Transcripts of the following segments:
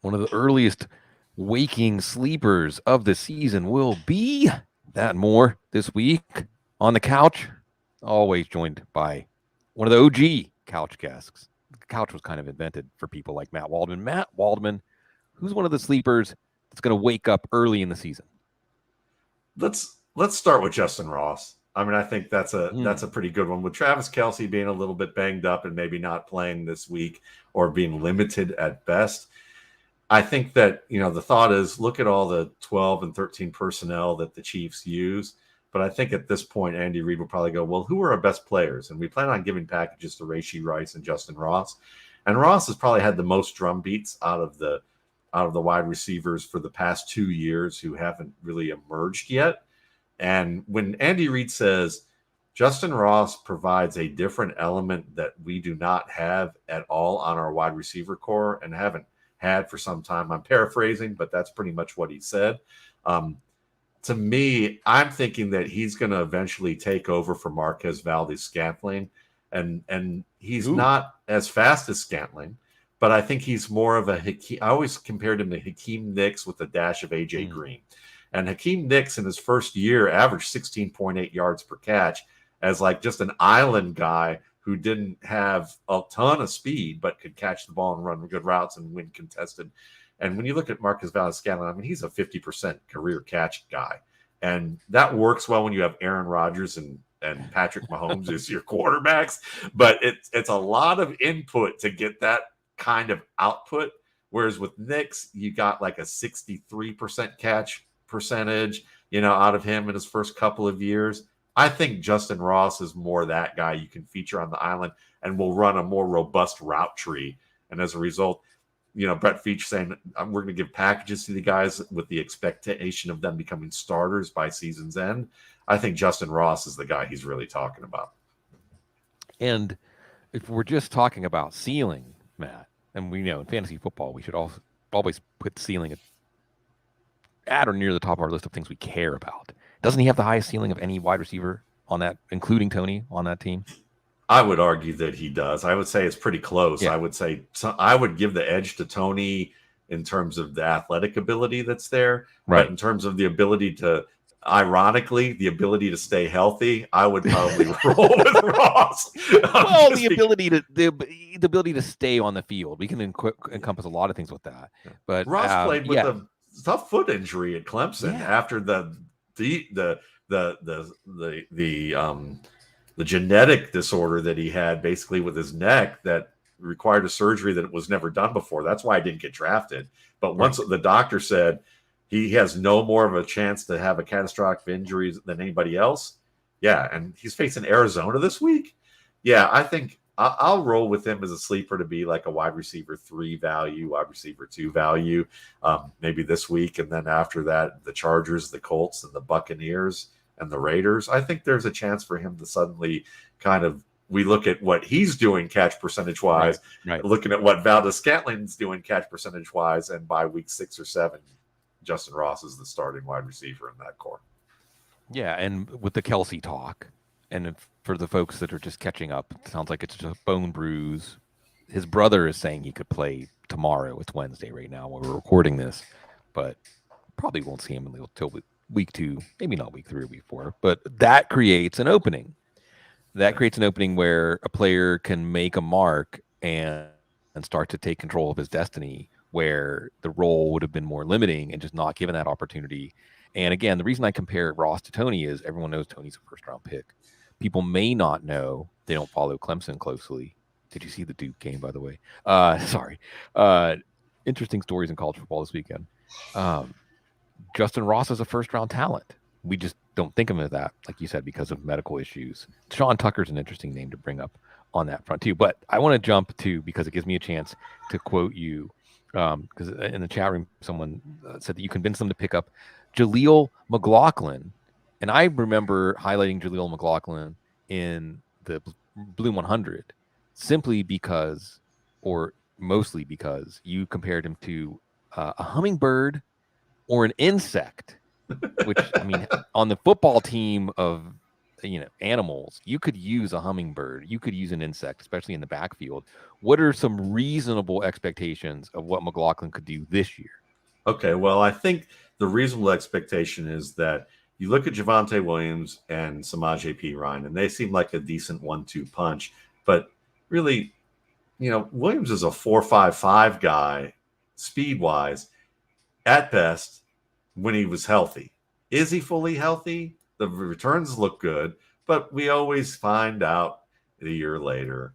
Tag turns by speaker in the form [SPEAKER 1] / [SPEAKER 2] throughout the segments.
[SPEAKER 1] one of the earliest waking sleepers of the season will be that and more this week on the couch. Always joined by one of the OG couch guests. The couch was kind of invented for people like Matt Waldman. Matt Waldman, who's one of the sleepers that's going to wake up early in the season?
[SPEAKER 2] Let's start with Justin Ross. I mean, I think that's a pretty good one, with Travis Kelce being a little bit banged up and maybe not playing this week or being limited at best. I think that, the thought is look at all the 12 and 13 personnel that the Chiefs use. But I think at this point, Andy Reid will probably go, well, who are our best players? And we plan on giving packages to Rashee Rice and Justin Ross. And Ross has probably had the most drum beats out of the wide receivers for the past 2 years who haven't really emerged yet. And when Andy Reid says Justin Ross provides a different element that we do not have at all on our wide receiver core and haven't had for some time, I'm paraphrasing, but that's pretty much what he said. To me, I'm thinking that he's going to eventually take over for Marquez Valdes-Scantling. And he's not as fast as Scantling, but I think he's more of I always compared him to Hakeem Nicks with a dash of A.J. Green. And Hakeem Nicks in his first year averaged 16.8 yards per catch as like just an island guy who didn't have a ton of speed, but could catch the ball and run good routes and win contested. And when you look at Marcus Valdes-Scantling, I mean, he's a 50% career catch guy. And that works well when you have Aaron Rodgers and Patrick Mahomes as your quarterbacks. But it's a lot of input to get that kind of output. Whereas with Nicks, you got like a 63% catch percentage, out of him in his first couple of years. I think Justin Ross is more that guy you can feature on the island and will run a more robust route tree. And as a result, Brett Veach saying we're going to give packages to the guys with the expectation of them becoming starters by season's end. I think Justin Ross is the guy he's really talking about.
[SPEAKER 1] And if we're just talking about ceiling, Matt, and we know in fantasy football, we should always put ceiling at or near the top of our list of things we care about. Doesn't he have the highest ceiling of any wide receiver on that, including Tony, on that team?
[SPEAKER 2] I would argue that he does. I would say it's pretty close. Yeah. I would give the edge to Tony in terms of the athletic ability that's there. Right. But in terms of the ability to, ironically, the ability to stay healthy, I would probably roll with Ross.
[SPEAKER 1] Well, the ability to stay on the field. We can encompass a lot of things with that. But
[SPEAKER 2] Ross played with a tough foot injury at Clemson after the genetic disorder that he had basically with his neck that required a surgery that was never done before. That's why I didn't get drafted. But once the doctor said he has no more of a chance to have a catastrophic injury than anybody else. Yeah. And he's facing Arizona this week. Yeah. I think I'll roll with him as a sleeper to be like a wide receiver 3 value, wide receiver 2 value, maybe this week. And then after that, the Chargers, the Colts, and the Buccaneers and the Raiders. I think there's a chance for him to suddenly we look at what he's doing catch percentage wise, right. Looking at what Valdes-Scantling's doing catch percentage wise. And by week 6 or 7, Justin Ross is the starting wide receiver in that core.
[SPEAKER 1] Yeah. And with the Kelce talk, and for the folks that are just catching up, it sounds like it's just a bone bruise. His brother is saying he could play tomorrow. It's Wednesday right now when we're recording this, but probably won't see him until week 2, maybe not week 3 or week 4. But that creates an opening. That creates an opening where a player can make a mark and start to take control of his destiny, where the role would have been more limiting and just not given that opportunity. And again, the reason I compare Ross to Tony is everyone knows Tony's a first-round pick. People may not know, they don't follow Clemson closely. Did you see the Duke game, by the way? Sorry. Interesting stories in college football this weekend. Justin Ross is a first-round talent. We just don't think of him as that, like you said, because of medical issues. Sean Tucker's an interesting name to bring up on that front, too. But I want to jump to, because it gives me a chance to quote you, because in the chat room, someone said that you convinced them to pick up Jaleel McLaughlin. And I remember highlighting Jaleel McLaughlin in the Bloom 100 simply because, or mostly because, you compared him to a hummingbird or an insect, which, I mean, on the football team of animals. You could use a hummingbird. You could use an insect, especially in the backfield. What are some reasonable expectations of what McLaughlin could do this year?
[SPEAKER 2] Okay, well, I think the reasonable expectation is that you look at Javonte Williams and Samaje Perine, and they seem like a decent 1-2 punch. But really, Williams is a 4.55 guy, speed wise, at best, when he was healthy. Is he fully healthy? The returns look good, but we always find out a year later.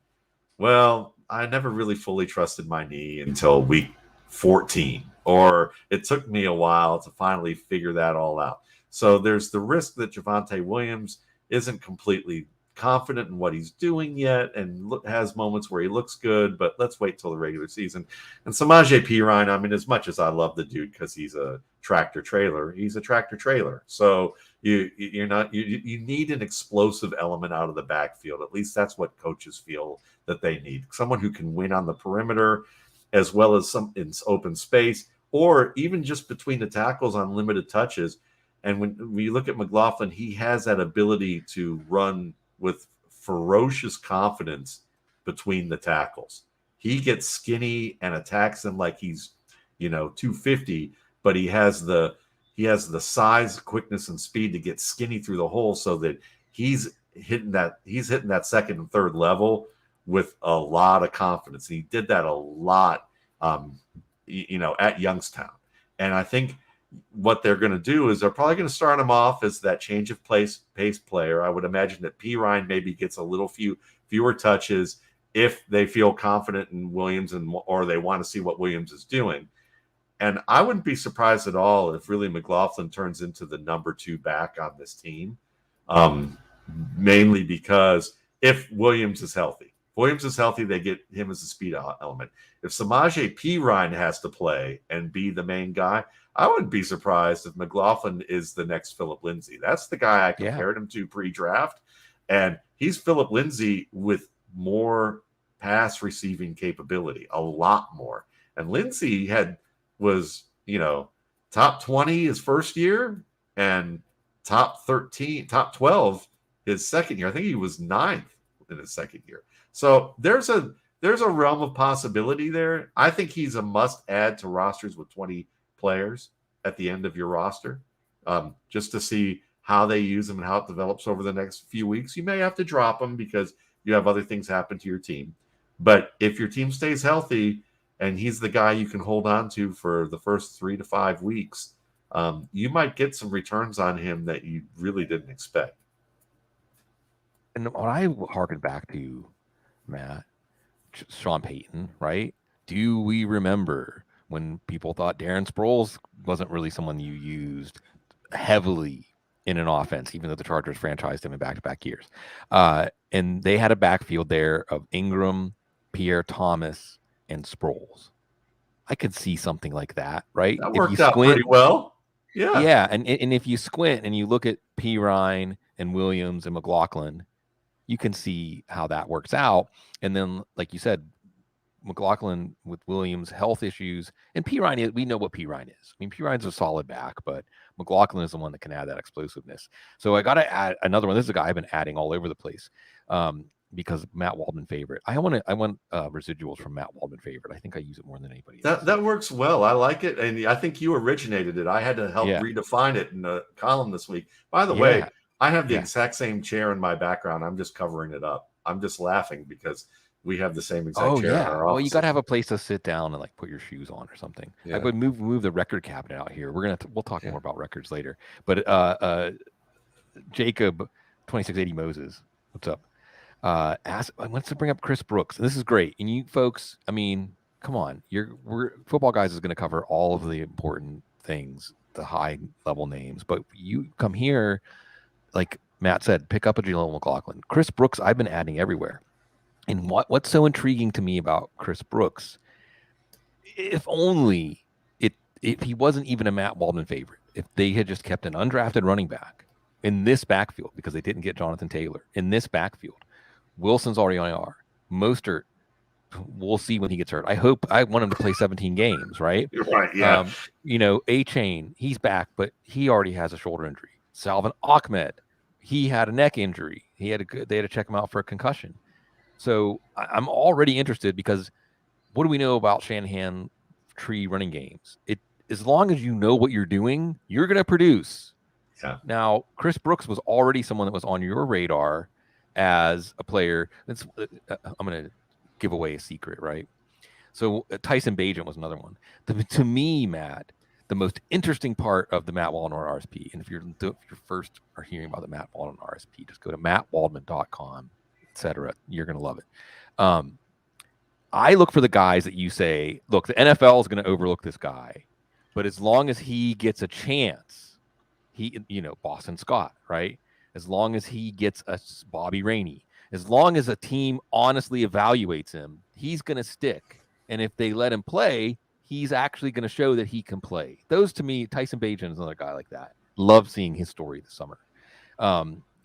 [SPEAKER 2] Well, I never really fully trusted my knee until week 14, or it took me a while to finally figure that all out. So there's the risk that Javonte Williams isn't completely confident in what he's doing yet and has moments where he looks good, but let's wait till the regular season. And Samaje Perine, I mean, as much as I love the dude because he's a tractor trailer, he's a tractor trailer. So you need an explosive element out of the backfield. At least that's what coaches feel that they need. Someone who can win on the perimeter as well as some in open space, or even just between the tackles on limited touches. And when you look at McLaughlin, he has that ability to run with ferocious confidence between the tackles. He gets skinny and attacks them like he's, 250, but he has the size, quickness, and speed to get skinny through the hole so that he's hitting that second and third level with a lot of confidence. He did that a lot, at Youngstown. And I think what they're going to do is they're probably going to start him off as that change of pace player. I would imagine that Perine maybe gets a little fewer touches if they feel confident in Williams or they want to see what Williams is doing. And I wouldn't be surprised at all if really McLaughlin turns into the number 2 back on this team, mainly because if Williams is healthy, they get him as a speed element. If Samaje Perine has to play and be the main guy, I wouldn't be surprised if McLaughlin is the next Phillip Lindsay. That's the guy I compared him to pre-draft. And he's Phillip Lindsay with more pass receiving capability, a lot more. And Lindsay was top 20 his first year and top 12 his second year. I think he was 9th in his second year. So there's a realm of possibility there. I think he's a must add to rosters with 20 players at the end of your roster, just to see how they use them and how it develops over the next few weeks. You may have to drop them because you have other things happen to your team. But if your team stays healthy and he's the guy you can hold on to for the first 3 to 5 weeks, you might get some returns on him that you really didn't expect.
[SPEAKER 1] And what I harken back to, Matt, Sean Payton, right? Do we remember when people thought Darren Sproles wasn't really someone you used heavily in an offense, even though the Chargers franchised him in back-to-back years? And they had a backfield there of Ingram, Pierre Thomas, and Sproles. I could see something like that, right?
[SPEAKER 2] That worked out pretty well. Yeah.
[SPEAKER 1] Yeah, and if you squint and you look at Perine and Williams and McLaughlin, you can see how that works out. And then, like you said, McLaughlin with Williams' health issues, and Perine, we know what Perine is. I mean, Perine's a solid back, but McLaughlin is the one that can add that explosiveness. So I got to add another one. This is a guy I've been adding all over the place because Matt Waldman favorite. I want residuals from Matt Waldman favorite. I think I use it more than anybody else.
[SPEAKER 2] That works well. I like it, and I think you originated it. I had to help redefine it in the column this week. By the way, I have the exact same chair in my background. I'm just covering it up. I'm just laughing because we have the same exact chair in our office.
[SPEAKER 1] Well, you got to have a place to sit down and like put your shoes on or something. I would move the record cabinet out here. We'll talk more about records later. But Jacob 2680 Moses, what's up? Wants to bring up Chris Brooks. And this is great. And you folks, I mean, come on. We're Football Guys is going to cover all of the important things, the high level names. But you come here, like Matt said, pick up a Jaleel McLaughlin. Chris Brooks, I've been adding everywhere. And what's so intriguing to me about Chris Brooks, if he wasn't even a Matt Waldman favorite, if they had just kept an undrafted running back in this backfield because they didn't get Jonathan Taylor in this backfield, Wilson's already on IR. Mostert, we'll see when he gets hurt. I want him to play 17 games, right?
[SPEAKER 2] You're right, yeah.
[SPEAKER 1] A-Chain, he's back, but he already has a shoulder injury. Salvin Ahmed, he had a neck injury. They had to check him out for a concussion. So I'm already interested because what do we know about Shanahan tree running games? As long as you know what you're doing, you're going to produce.
[SPEAKER 2] Yeah.
[SPEAKER 1] Now, Chris Brooks was already someone that was on your radar as a player. I'm going to give away a secret, right? So Tyson Bagent was another one. To me, Matt, the most interesting part of the Matt Waldman RSP, and if you're first are hearing about the Matt Waldman RSP, just go to mattwaldman.com, etc. You're going to love it. I look for the guys that you say, look, the NFL is going to overlook this guy, but as long as he gets a chance, Boston Scott, right? As long as he gets a Bobby Rainey, as long as a team honestly evaluates him, he's going to stick. And if they let him play, he's actually going to show that he can play. Those, to me, Tyson Bagent is another guy like that. Love seeing his story this summer.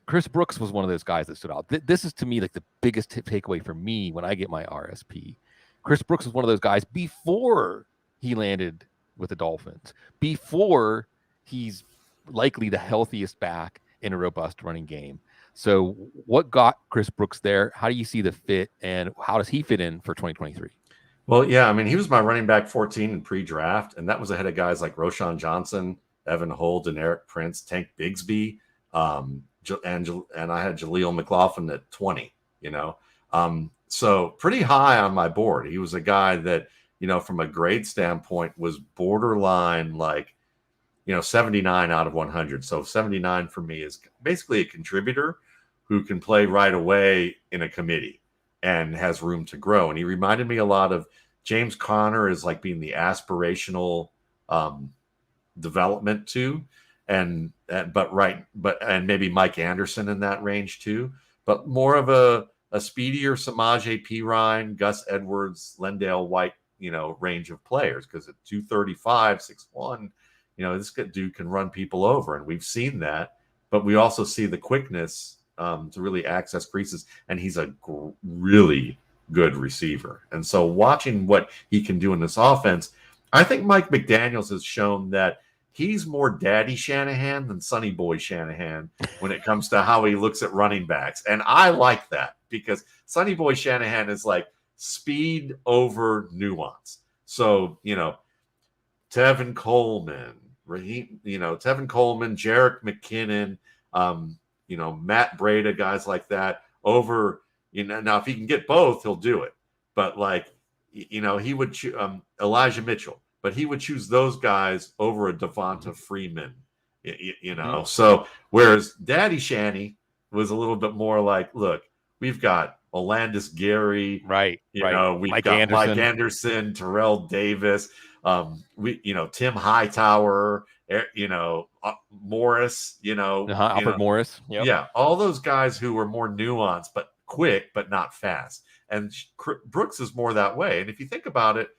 [SPEAKER 1] Chris Brooks was one of those guys that stood out. This is, to me, like the biggest takeaway for me when I get my RSP. Chris Brooks was one of those guys before he landed with the Dolphins, before he's likely the healthiest back in a robust running game. So what got Chris Brooks there? How do you see the fit, and how does he fit in for 2023?
[SPEAKER 2] Well, yeah, I mean, he was my running back 14 in pre-draft, and that was ahead of guys like Roshan Johnson, Evan Holden, Eric Prince, Tank Bigsby, and I had Jaleel McLaughlin at 20, so pretty high on my board. He was a guy that, from a grade standpoint was borderline 79 out of 100. So 79 for me is basically a contributor who can play right away in a committee and has room to grow. And he reminded me a lot of James Conner as like being the aspirational development too. And maybe Mike Anderson in that range too, but more of a speedier Samaje Perine, Gus Edwards, Lendale White, range of players. Because at 235, 6'1", this dude can run people over, and we've seen that. But we also see the quickness to really access creases, and he's a really good receiver. And so watching what he can do in this offense, I think Mike McDaniels has shown that he's more Daddy Shanahan than Sonny Boy Shanahan when it comes to how he looks at running backs. And I like that, because Sonny Boy Shanahan is like speed over nuance. So, Tevin Coleman, Jerick McKinnon, Matt Breida, guys like that over, now if he can get both, he'll do it. But he would Elijah Mitchell, but he would choose those guys over a Devonta Freeman,
[SPEAKER 1] Mm-hmm.
[SPEAKER 2] So whereas Daddy Shanny was a little bit more like, look, we've got Olandis Gary,
[SPEAKER 1] Right.
[SPEAKER 2] we've
[SPEAKER 1] Mike
[SPEAKER 2] got
[SPEAKER 1] Anderson.
[SPEAKER 2] Mike Anderson, Terrell Davis, Tim Hightower, Morris,
[SPEAKER 1] Alfred Morris. Yep.
[SPEAKER 2] Yeah, all those guys who were more nuanced, but quick, but not fast. And Brooks is more that way. And if you think about it,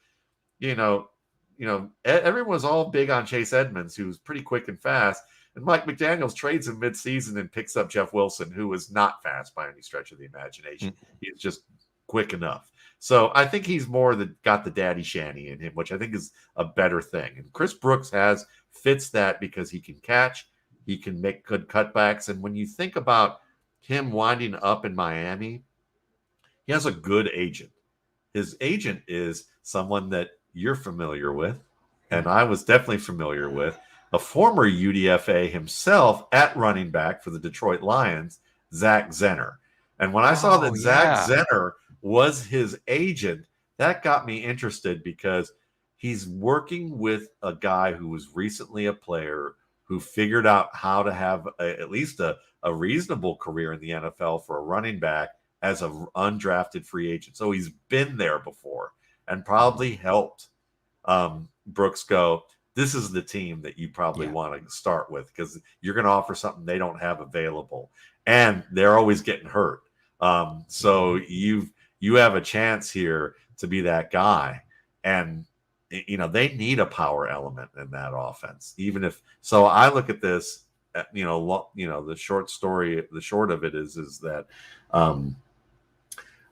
[SPEAKER 2] everyone was all big on Chase Edmonds, who's pretty quick and fast. And Mike McDaniels trades him midseason and picks up Jeff Wilson, who is not fast by any stretch of the imagination. He's just quick enough. So I think he's more got the Daddy Shanny in him, which I think is a better thing. And Chris Brooks fits that because he can catch, he can make good cutbacks. And when you think about him winding up in Miami, he has a good agent. His agent is someone that you're familiar with, and I was definitely familiar with, a former UDFA himself at running back for the Detroit Lions, Zach Zenner. And when I saw that Zach Zenner was his agent, that got me interested, because he's working with a guy who was recently a player who figured out how to have at least a reasonable career in the NFL for a running back as an undrafted free agent. So he's been there before and probably helped Brooks go, this is the team that you probably want to start with, because you're going to offer something they don't have available. And they're always getting hurt. So you have a chance here to be that guy. And, they need a power element in that offense. So I look at this, the short of it is that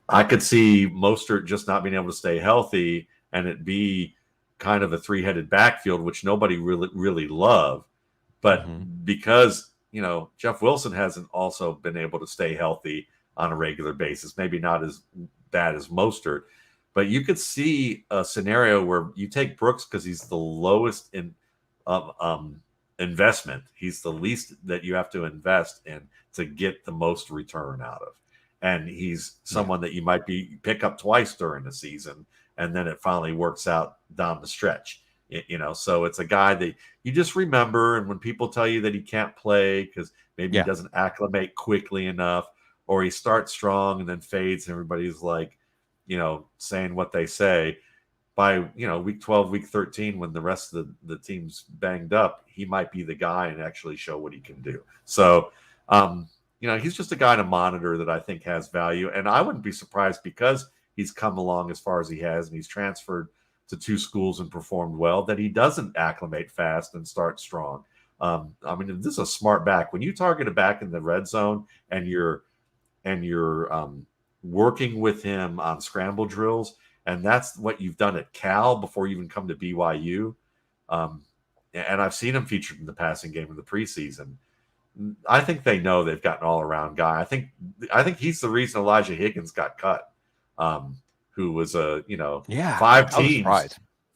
[SPEAKER 2] I could see Mostert just not being able to stay healthy, and it be kind of a three-headed backfield, which nobody really loved. But because Jeff Wilson hasn't also been able to stay healthy on a regular basis. Maybe not as bad as Mostert, but you could see a scenario where you take Brooks because he's the lowest in investment. He's the least that you have to invest in to get the most return out of. And he's someone that you might pick up twice during the season, and then it finally works out down the stretch. So it's a guy that you just remember. And when people tell you that he can't play because maybe he doesn't acclimate quickly enough, or he starts strong and then fades, and everybody's like, saying what they say, by, week 12, week 13, when the rest of the team's banged up, he might be the guy and actually show what he can do. So, he's just a guy to monitor that I think has value. And I wouldn't be surprised, because he's come along as far as he has and he's transferred to 2 schools and performed well, that he doesn't acclimate fast and start strong. This is a smart back. When you target a back in the red zone and you're working with him on scramble drills, and that's what you've done at Cal before you even come to BYU. And I've seen him featured in the passing game in the preseason. I think they know they've got an all-around guy. I think he's the reason Elijah Higgins got cut, who was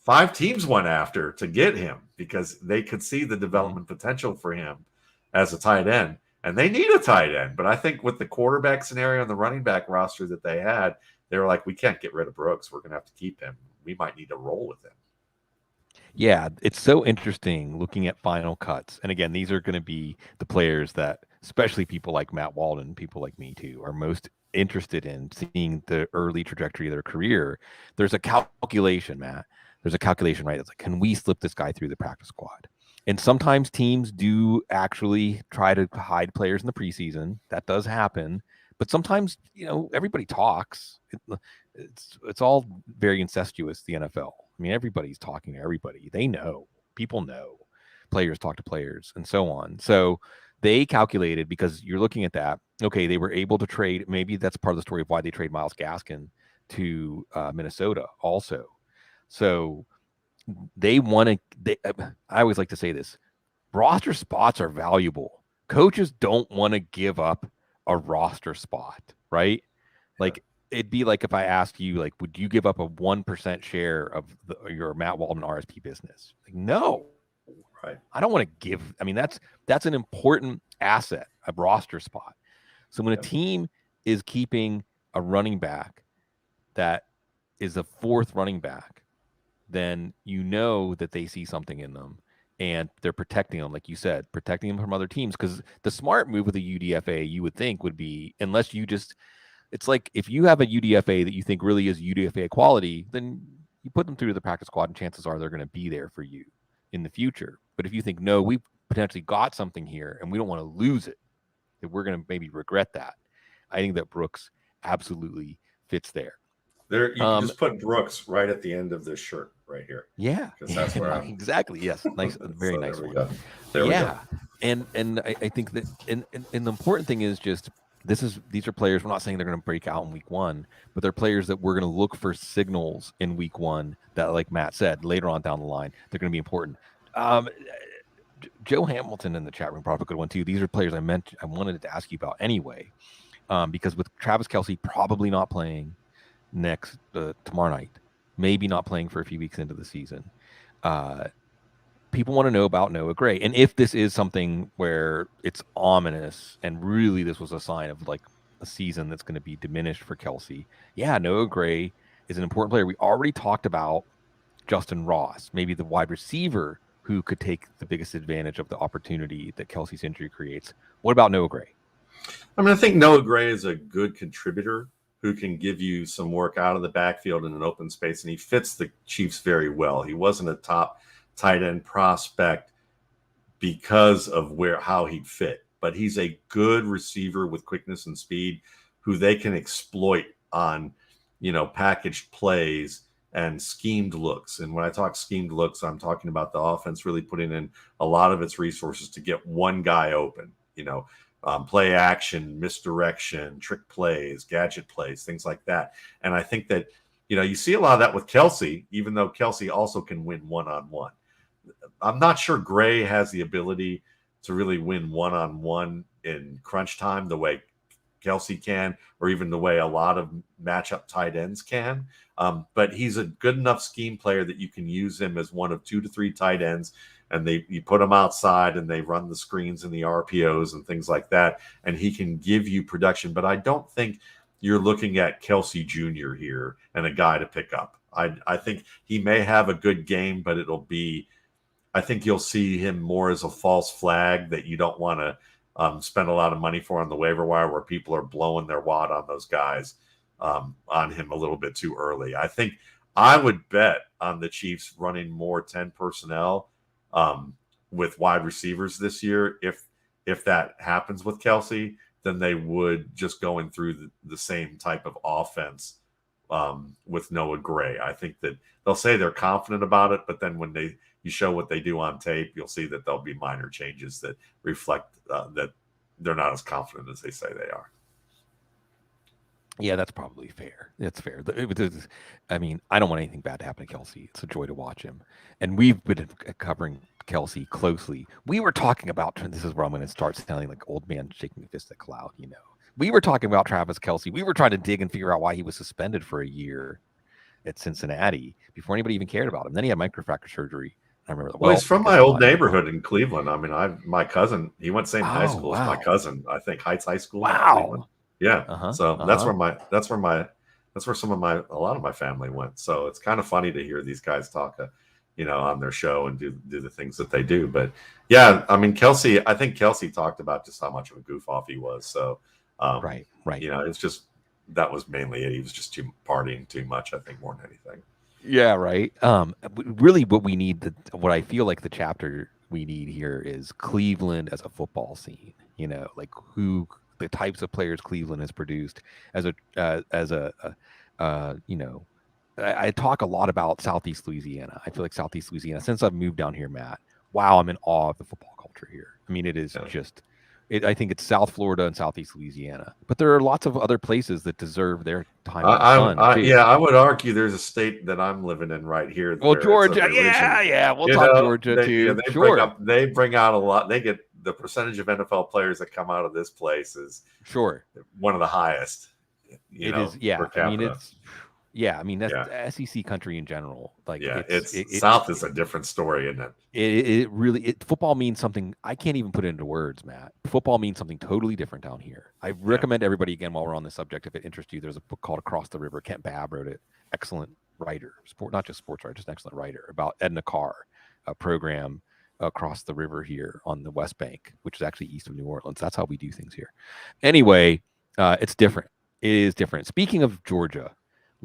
[SPEAKER 2] five teams went after to get him because they could see the development potential for him as a tight end, and they need a tight end. But I think with the quarterback scenario and the running back roster that they had, they were like, we can't get rid of Brooks. We're going to have to keep him. We might need to roll with him.
[SPEAKER 1] Yeah, it's so interesting looking at final cuts. And again, these are going to be the players that, especially people like Matt Waldman, people like me too, are most interested in seeing the early trajectory of their career. There's a calculation, Matt. There's a calculation, right? It's like, can we slip this guy through the practice squad? And sometimes teams do actually try to hide players in the preseason. That does happen. But sometimes, everybody talks. It's all very incestuous, the NFL. I mean, everybody's talking to everybody. They know. People know. Players talk to players and so on. So they calculated, because you're looking at that, okay, they were able to trade. Maybe that's part of the story of why they trade Myles Gaskin to Minnesota also. So they want to, I always like to say this, roster spots are valuable. Coaches don't want to give up a roster spot, right? Like, it'd be like if I asked you, like, would you give up a 1% share of your Matt Waldman RSP business? Like, no,
[SPEAKER 2] right?
[SPEAKER 1] I don't want to give. I mean, that's an important asset, a roster spot. So when a team is keeping a running back that is a 4th running back, then that they see something in them and they're protecting them, like you said, protecting them from other teams. Because the smart move with a UDFA, you would think, would be, unless you just, it's like if you have a UDFA that you think really is UDFA quality, then you put them through the practice squad and chances are they're going to be there for you in the future. But if you think, no, we've potentially got something here and we don't want to lose it, that we're going to maybe regret that, I think that Brooks absolutely fits there.
[SPEAKER 2] There, you can just put Brooks right at the end of this shirt right here.
[SPEAKER 1] Yeah,
[SPEAKER 2] because that's where I'm
[SPEAKER 1] exactly. Yes, nice, very nice one.
[SPEAKER 2] There we go.
[SPEAKER 1] And I think that, and the important thing is just these are players. We're not saying they're going to break out in week 1, but they're players that we're going to look for signals in week 1 that, like Matt said, later on down the line, they're going to be important. Joe Hamilton in the chat room brought up a good one too. These are players I wanted to ask you about anyway, because with Travis Kelce probably not playing next tomorrow night, maybe not playing for a few weeks into the season, people want to know about Noah Gray, and if this is something where it's ominous and really this was a sign of like a season that's going to be diminished for Kelce. Yeah, Noah Gray is an important player. We already talked about Justin Ross, maybe the wide receiver who could take the biggest advantage of the opportunity that Kelce's injury creates. What about Noah Gray?
[SPEAKER 2] I think Noah Gray is a good contributor who can give you some work out of the backfield in an open space, and he fits the Chiefs very well. He wasn't a top tight end prospect because of how he'd fit, but he's a good receiver with quickness and speed who they can exploit on, packaged plays and schemed looks. And when I talk schemed looks, I'm talking about the offense really putting in a lot of its resources to get one guy open, play action, misdirection, trick plays, gadget plays, things like that. And I think that, you see a lot of that with Kelce, even though Kelce also can win one-on-one. I'm not sure Gray has the ability to really win one-on-one in crunch time the way Kelsey can, or even the way a lot of matchup tight ends can. But he's a good enough scheme player that you can use him as one of 2 to 3 tight ends, and you put him outside and they run the screens and the RPOs and things like that, and he can give you production. But I don't think you're looking at Kelsey Jr. here and a guy to pick up. I think he may have a good game, but I think you'll see him more as a false flag that you don't want to spend a lot of money for on the waiver wire, where people are blowing their wad on those guys on him a little bit too early. I think I would bet on the Chiefs running more 10 personnel with wide receivers this year. If that happens with Kelsey, then they would just going through the same type of offense with Noah Gray. I think that they'll say they're confident about it, but then when you show what they do on tape, you'll see that there'll be minor changes that reflect that they're not as confident as they say they are.
[SPEAKER 1] Yeah, that's probably fair. That's fair. I mean, I don't want anything bad to happen to Kelsey. It's a joy to watch him. And we've been covering Kelsey closely. We were talking about, this is where I'm going to start sounding like old man shaking a fist at cloud, We were talking about Travis Kelsey. We were trying to dig and figure out why he was suspended for a year at Cincinnati before anybody even cared about him. Then he had microfracture surgery. I remember.
[SPEAKER 2] Well, he's from my old neighborhood in Cleveland. I mean, my cousin, he went same high school as my cousin. I think Heights High School.
[SPEAKER 1] Wow.
[SPEAKER 2] Yeah. That's where a lot of my family went. So it's kind of funny to hear these guys talk, on their show and do the things that they do. But yeah, I mean, I think Kelsey talked about just how much of a goof off he was. So
[SPEAKER 1] right.
[SPEAKER 2] It's just, that was mainly it. He was just partying too much, I think, more than anything.
[SPEAKER 1] Yeah, right. Really, what we need, what I feel like the chapter we need here is Cleveland as a football scene. Like the types of players Cleveland has produced I talk a lot about Southeast Louisiana. I feel like Southeast Louisiana, since I've moved down here, Matt. Wow, I'm in awe of the football culture here. I mean, it is I think it's South Florida and Southeast Louisiana, but there are lots of other places that deserve their time.
[SPEAKER 2] I would argue there's a state that I'm living in right here.
[SPEAKER 1] Well, Georgia, we'll talk Georgia too.
[SPEAKER 2] They bring out a lot. They get the percentage of NFL players that come out of this place is one of the highest.
[SPEAKER 1] It is, yeah. I mean, it's. Yeah, I mean that's SEC country in general. Like,
[SPEAKER 2] South is a different story, isn't it?
[SPEAKER 1] It really football means something. I can't even put it into words, Matt. Football means something totally different down here. I recommend everybody, again, while we're on this subject, if it interests you, there's a book called Across the River. Kent Babb wrote it. Excellent writer, not just sports writer, just an excellent writer about Edna Carr, a program across the river here on the West Bank, which is actually east of New Orleans. That's how we do things here. Anyway, it's different. It is different. Speaking of Georgia.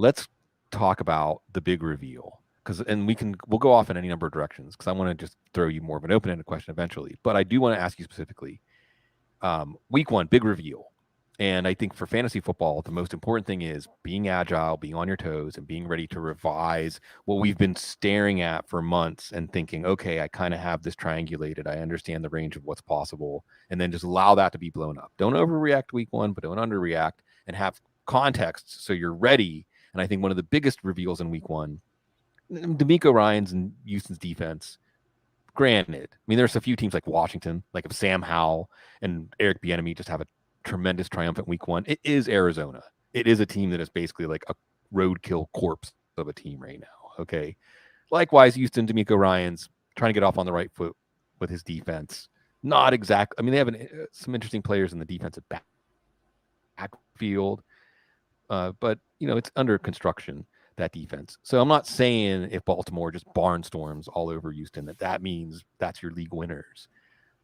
[SPEAKER 1] Let's talk about the big reveal, we'll go off in any number of directions, because I want to just throw you more of an open-ended question eventually. But I do want to ask you specifically, week 1, big reveal. And I think for fantasy football, the most important thing is being agile, being on your toes, and being ready to revise what we've been staring at for months and thinking, okay, I kind of have this triangulated. I understand the range of what's possible, and then just allow that to be blown up. Don't overreact week 1, but don't underreact, and have context so you're ready. And I think one of the biggest reveals in week 1, DeMeco Ryans and Houston's defense, granted, I mean, there's a few teams like Washington, like if Sam Howell and Eric Bieniemy just have a tremendous triumphant week 1. It is Arizona. It is a team that is basically like a roadkill corpse of a team right now. Okay. Likewise, Houston, DeMeco Ryans trying to get off on the right foot with his defense. Not exactly. I mean, they have some interesting players in the defensive backfield. But, it's under construction, that defense. So I'm not saying if Baltimore just barnstorms all over Houston, that means that's your league winners.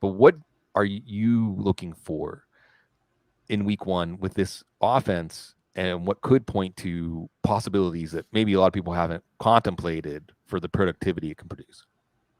[SPEAKER 1] But what are you looking for in week 1 with this offense, and what could point to possibilities that maybe a lot of people haven't contemplated for the productivity it can produce?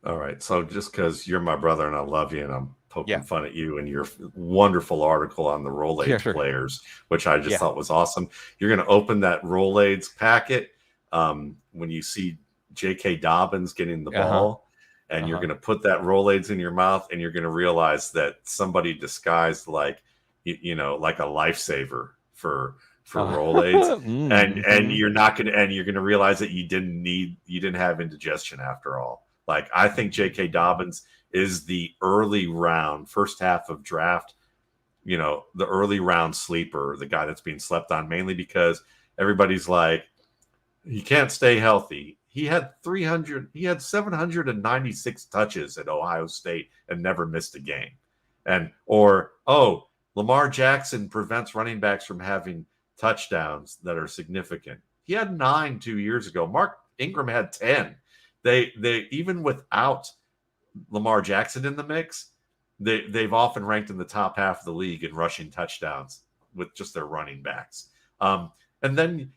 [SPEAKER 2] All right. So just because you're my brother and I love you, and I'm poking fun at you and your wonderful article on the Rolaids players, which I just thought was awesome. You're going to open that Rolaids packet when you see J.K. Dobbins getting the ball, and you're going to put that Rolaids in your mouth, and you're going to realize that somebody disguised like a lifesaver for Rolaids, and you're going to realize that you didn't have indigestion after all. Like, I think J.K. Dobbins is the early round, first half of draft, the early round sleeper, the guy that's being slept on, mainly because everybody's like, he can't stay healthy. He had 796 touches at Ohio State and never missed a game. Lamar Jackson prevents running backs from having touchdowns that are significant. He had 9 2 years ago. Mark Ingram had 10. They even without Lamar Jackson in the mix, they've often ranked in the top half of the league in rushing touchdowns with just their running backs. And then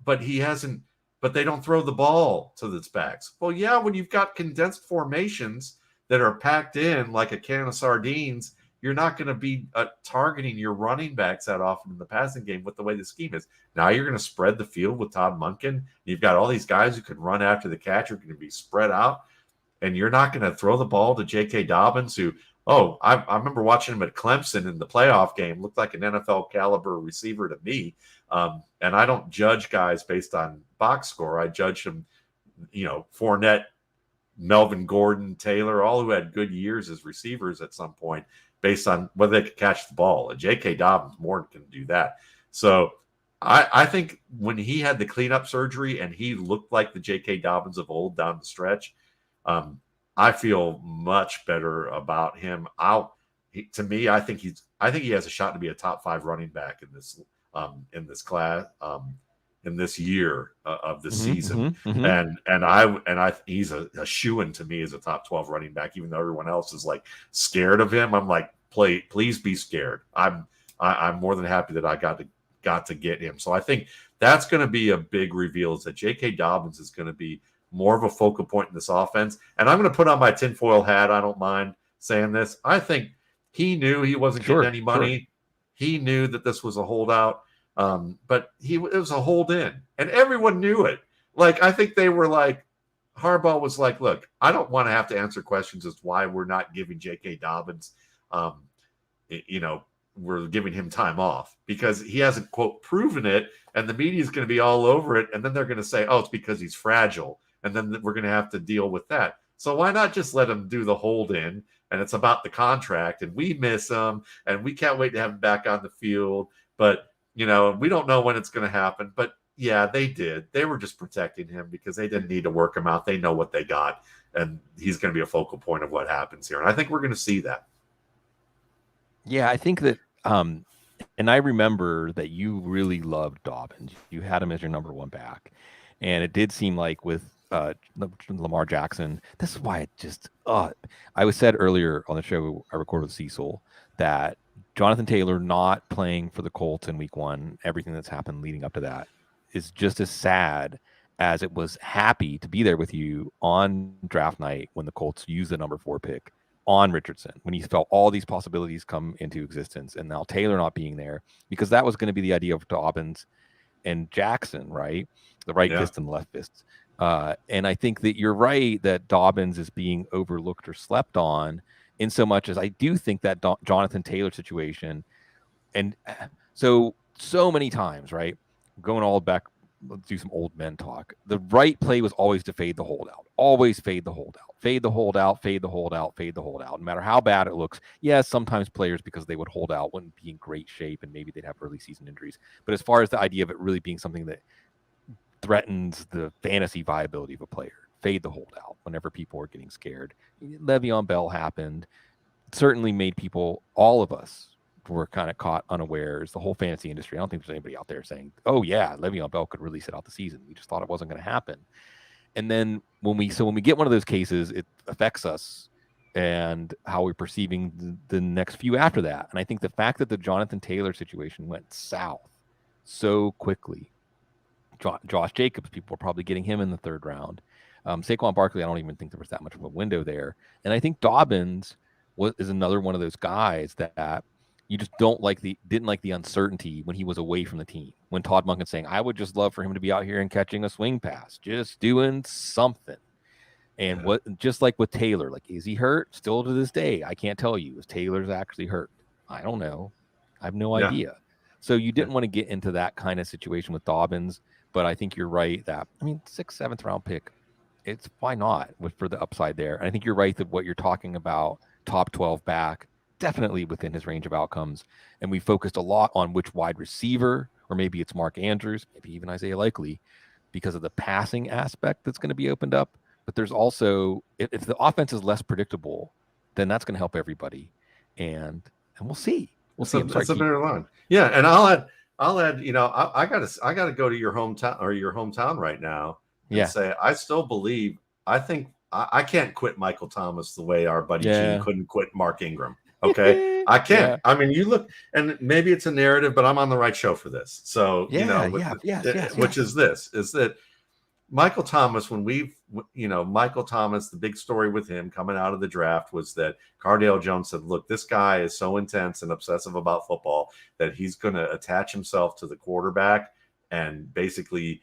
[SPEAKER 2] but he hasn't, but they don't throw the ball to its backs. Well, yeah, when you've got condensed formations that are packed in like a can of sardines, you're not going to be targeting your running backs that often in the passing game with the way the scheme is. Now you're going to spread the field with Todd Monken. You've got all these guys who can run after the catch, are going to be spread out. And you're not going to throw the ball to J.K. Dobbins, who, I remember watching him at Clemson in the playoff game, looked like an NFL caliber receiver to me. And I don't judge guys based on box score. I judge them, Fournette, Melvin Gordon, Taylor, all who had good years as receivers at some point based on whether they could catch the ball. And J.K. Dobbins more can do that. So I think when he had the cleanup surgery and he looked like the J.K. Dobbins of old down the stretch, I feel much better about him. To me, I think he has a shot to be a top 5 running back in this class, in this year of the season. And he's a shoo-in to me as a top 12 running back, even though everyone else is like scared of him. I'm like, please be scared. I'm more than happy that I got to get him. So I think that's going to be a big reveal, is that J.K. Dobbins is going to be more of a focal point in this offense. And I'm going to put on my tinfoil hat. I don't mind saying this. I think he knew he wasn't getting any money. Sure. He knew that this was a holdout, but it was a hold in, and everyone knew it. Like, I think they were like, Harbaugh was like, look, I don't want to have to answer questions as to why we're not giving J.K. Dobbins, we're giving him time off because he hasn't, quote, proven it, and the media is going to be all over it, and then they're going to say, oh, it's because he's fragile. And then we're going to have to deal with that. So why not just let him do the hold in? And it's about the contract, and we miss him, and we can't wait to have him back on the field. But, we don't know when it's going to happen. But, yeah, they did. They were just protecting him because they didn't need to work him out. They know what they got, and he's going to be a focal point of what happens here. And I think we're going to see that.
[SPEAKER 1] Yeah, I think that and I remember that you really loved Dobbins. You had him as your number 1 back. And it did seem like with Lamar Jackson, this is why it just I was said earlier on the show I recorded with Cecil that Jonathan Taylor not playing for the Colts in week 1, everything that's happened leading up to that, is just as sad as it was happy to be there with you on draft night when the Colts used the number 4 pick on Richardson, when he felt all these possibilities come into existence, and now Taylor not being there, because that was going to be the idea of Dobbins and Jackson, right? The right fist and the left fist. And I think that you're right that Dobbins is being overlooked or slept on, in so much as I do think that Jonathan Taylor situation, and so many times, right? Going all back, let's do some old men talk. The right play was always to fade the holdout. Always fade the holdout. Fade the holdout, fade the holdout, fade the holdout. No matter how bad it looks. Yes, sometimes players, because they would hold out, wouldn't be in great shape and maybe they'd have early season injuries. But as far as the idea of it really being something that threatens the fantasy viability of a player, fade the holdout whenever people are getting scared. Le'Veon Bell happened. It certainly made people, all of us, were kind of caught unawares. The whole fantasy industry. I don't think there's anybody out there saying, "Oh yeah, Le'Veon Bell could really sit out the season." We just thought it wasn't going to happen. And then when we get one of those cases, it affects us and how we're perceiving the next few after that. And I think the fact that the Jonathan Taylor situation went south so quickly. Josh Jacobs, people were probably getting him in the 3rd round. Saquon Barkley, I don't even think there was that much of a window there. And I think Dobbins is another one of those guys that you just didn't like the uncertainty when he was away from the team. When Todd Monken's saying, I would just love for him to be out here and catching a swing pass, just doing something. And just like with Taylor, like, is he hurt? Still to this day, I can't tell you if Taylor's actually hurt. I don't know. I have no idea. So you didn't want to get into that kind of situation with Dobbins. But I think you're right that, 6th, 7th round pick it's why not for the upside there. And I think you're right that what you're talking about, top 12 back, definitely within his range of outcomes. And we focused a lot on which wide receiver, or maybe it's Mark Andrews, maybe even Isaiah Likely, because of the passing aspect that's going to be opened up. But there's also, if the offense is less predictable, then that's going to help everybody. And we'll see. We'll see.
[SPEAKER 2] That's a better line. Yeah, and I'll add. You know, I gotta go to your hometown right now and say I still believe. I think I can't quit Michael Thomas the way our buddy Gene couldn't quit Mark Ingram. Okay, I can't. Yeah. I mean, you look, and maybe it's a narrative, but I'm on the right show for this. So which is that Michael Thomas, Michael Thomas, the big story with him coming out of the draft was that Cardale Jones said, look, this guy is so intense and obsessive about football that he's going to attach himself to the quarterback, and basically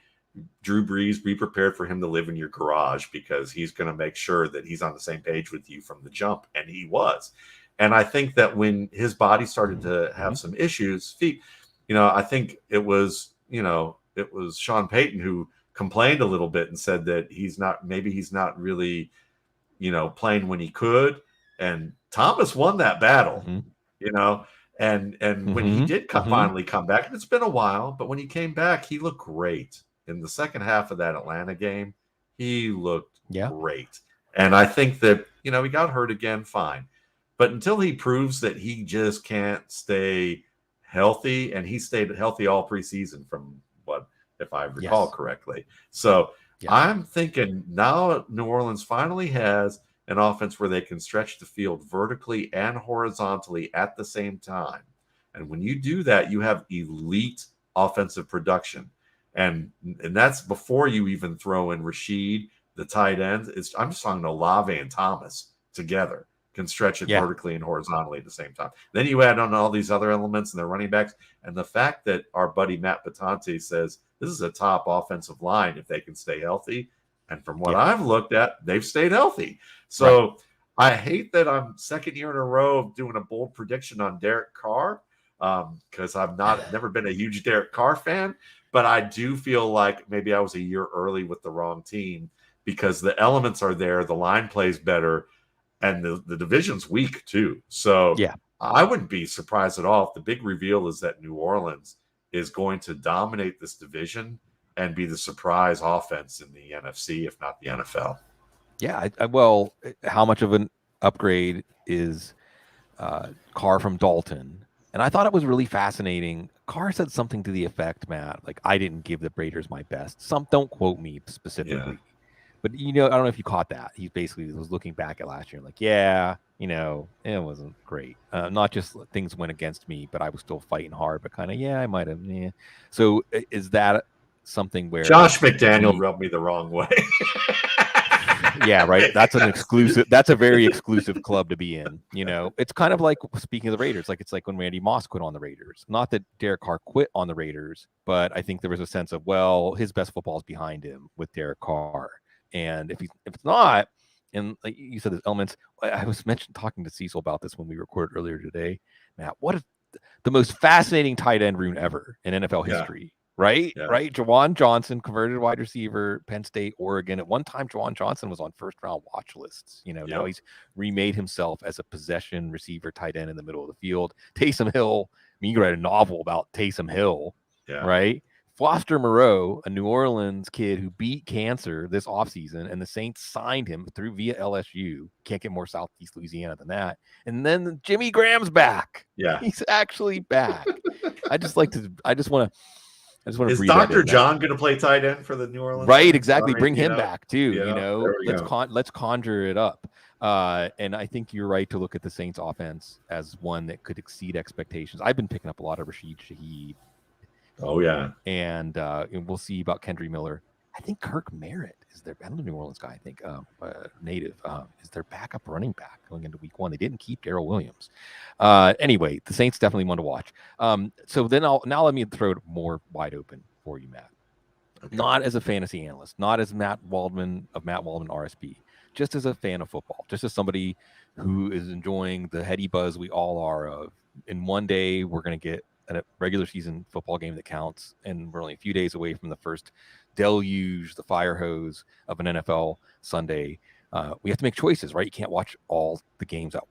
[SPEAKER 2] Drew Brees, be prepared for him to live in your garage because he's going to make sure that he's on the same page with you from the jump. And he was. And I think that when his body started to have some issues, I think it was Sean Payton who complained a little bit and said that he's not really, playing when he could. And Thomas won that battle, and when he did finally come back, and it's been a while, but when he came back, he looked great. In the second half of that Atlanta game, he looked great. And I think that, he got hurt again, fine. But until he proves that he just can't stay healthy, and he stayed healthy all preseason from if I recall correctly. So I'm thinking now New Orleans finally has an offense where they can stretch the field vertically and horizontally at the same time. And when you do that, you have elite offensive production. And that's before you even throw in Rashid, the tight end. I'm just talking Olave and Thomas together can stretch it vertically and horizontally at the same time. Then you add on all these other elements and their running backs. And the fact that our buddy Matt Patante says this is a top offensive line if they can stay healthy. And from what I've looked at, they've stayed healthy. So I hate that I'm second year in a row of doing a bold prediction on Derek Carr because I've never been a huge Derek Carr fan. But I do feel like maybe I was a year early with the wrong team because the elements are there. The line plays better. And the division's weak, too. So I wouldn't be surprised at all if the big reveal is that New Orleans is going to dominate this division and be the surprise offense in the NFC, if not the NFL.
[SPEAKER 1] Yeah, well, how much of an upgrade is Carr from Dalton? And I thought it was really fascinating. Carr said something to the effect, Matt, like, I didn't give the Raiders my best. Don't quote me specifically. Yeah. But, I don't know if you caught that. He basically was looking back at last year like, it wasn't great. Not just things went against me, but I was still fighting hard. But kind of, I might have. Yeah. So is that something where
[SPEAKER 2] Josh McDaniel rubbed me the wrong way?
[SPEAKER 1] Yeah, right. That's an exclusive. That's a very exclusive club to be in. It's kind of like, speaking of the Raiders, like it's like when Randy Moss quit on the Raiders. Not that Derek Carr quit on the Raiders, but I think there was a sense of, well, his best football is behind him with Derek Carr. And if it's not, and like you said, there's elements. I was talking to Cecil about this when we recorded earlier today. Matt, what is the most fascinating tight end room ever in NFL history? Right? Yeah. Right? Jawan Johnson, converted wide receiver, Penn State, Oregon. At one time, Jawan Johnson was on first round watch lists. Now he's remade himself as a possession receiver tight end in the middle of the field. Taysom Hill, you could write a novel about Taysom Hill, right? Foster Moreau, a New Orleans kid who beat cancer this offseason, and the Saints signed him via LSU. Can't get more Southeast Louisiana than that. And then Jimmy Graham's back. Yeah. He's actually back. I just want to
[SPEAKER 2] is Dr. John going to play tight end for the New Orleans?
[SPEAKER 1] Right, exactly. Bring him back too. Let's conjure it up. And I think you're right to look at the Saints offense as one that could exceed expectations. I've been picking up a lot of Rashid Shaheed.
[SPEAKER 2] Oh yeah,
[SPEAKER 1] and we'll see about Kendry Miller. I think Kirk Merritt is their New Orleans guy. I think native is their backup running back going into week 1. They didn't keep Darrell Williams. Anyway, the Saints definitely one to watch. So then let me throw it more wide open for you, Matt. Okay. Not as a fantasy analyst, not as Matt Waldman of Matt Waldman RSP, just as a fan of football, just as somebody who is enjoying the heady buzz we all are of. In one day, we're going to get a regular season football game that counts, and we're only a few days away from the first deluge, the fire hose of an NFL Sunday. We have to make choices, right? You can't watch all the games at